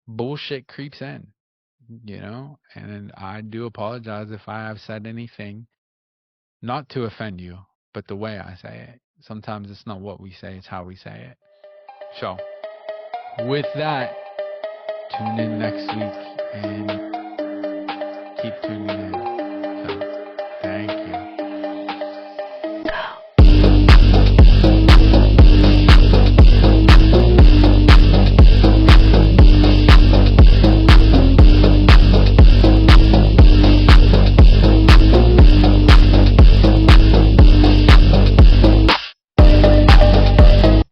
Speaker 1: bullshit creeps in, and I do apologize if I have said anything not to offend you, but the way I say it. Sometimes it's not what we say, it's how we say it. So, with that, tune in next week and keep tuning in. So, thank you.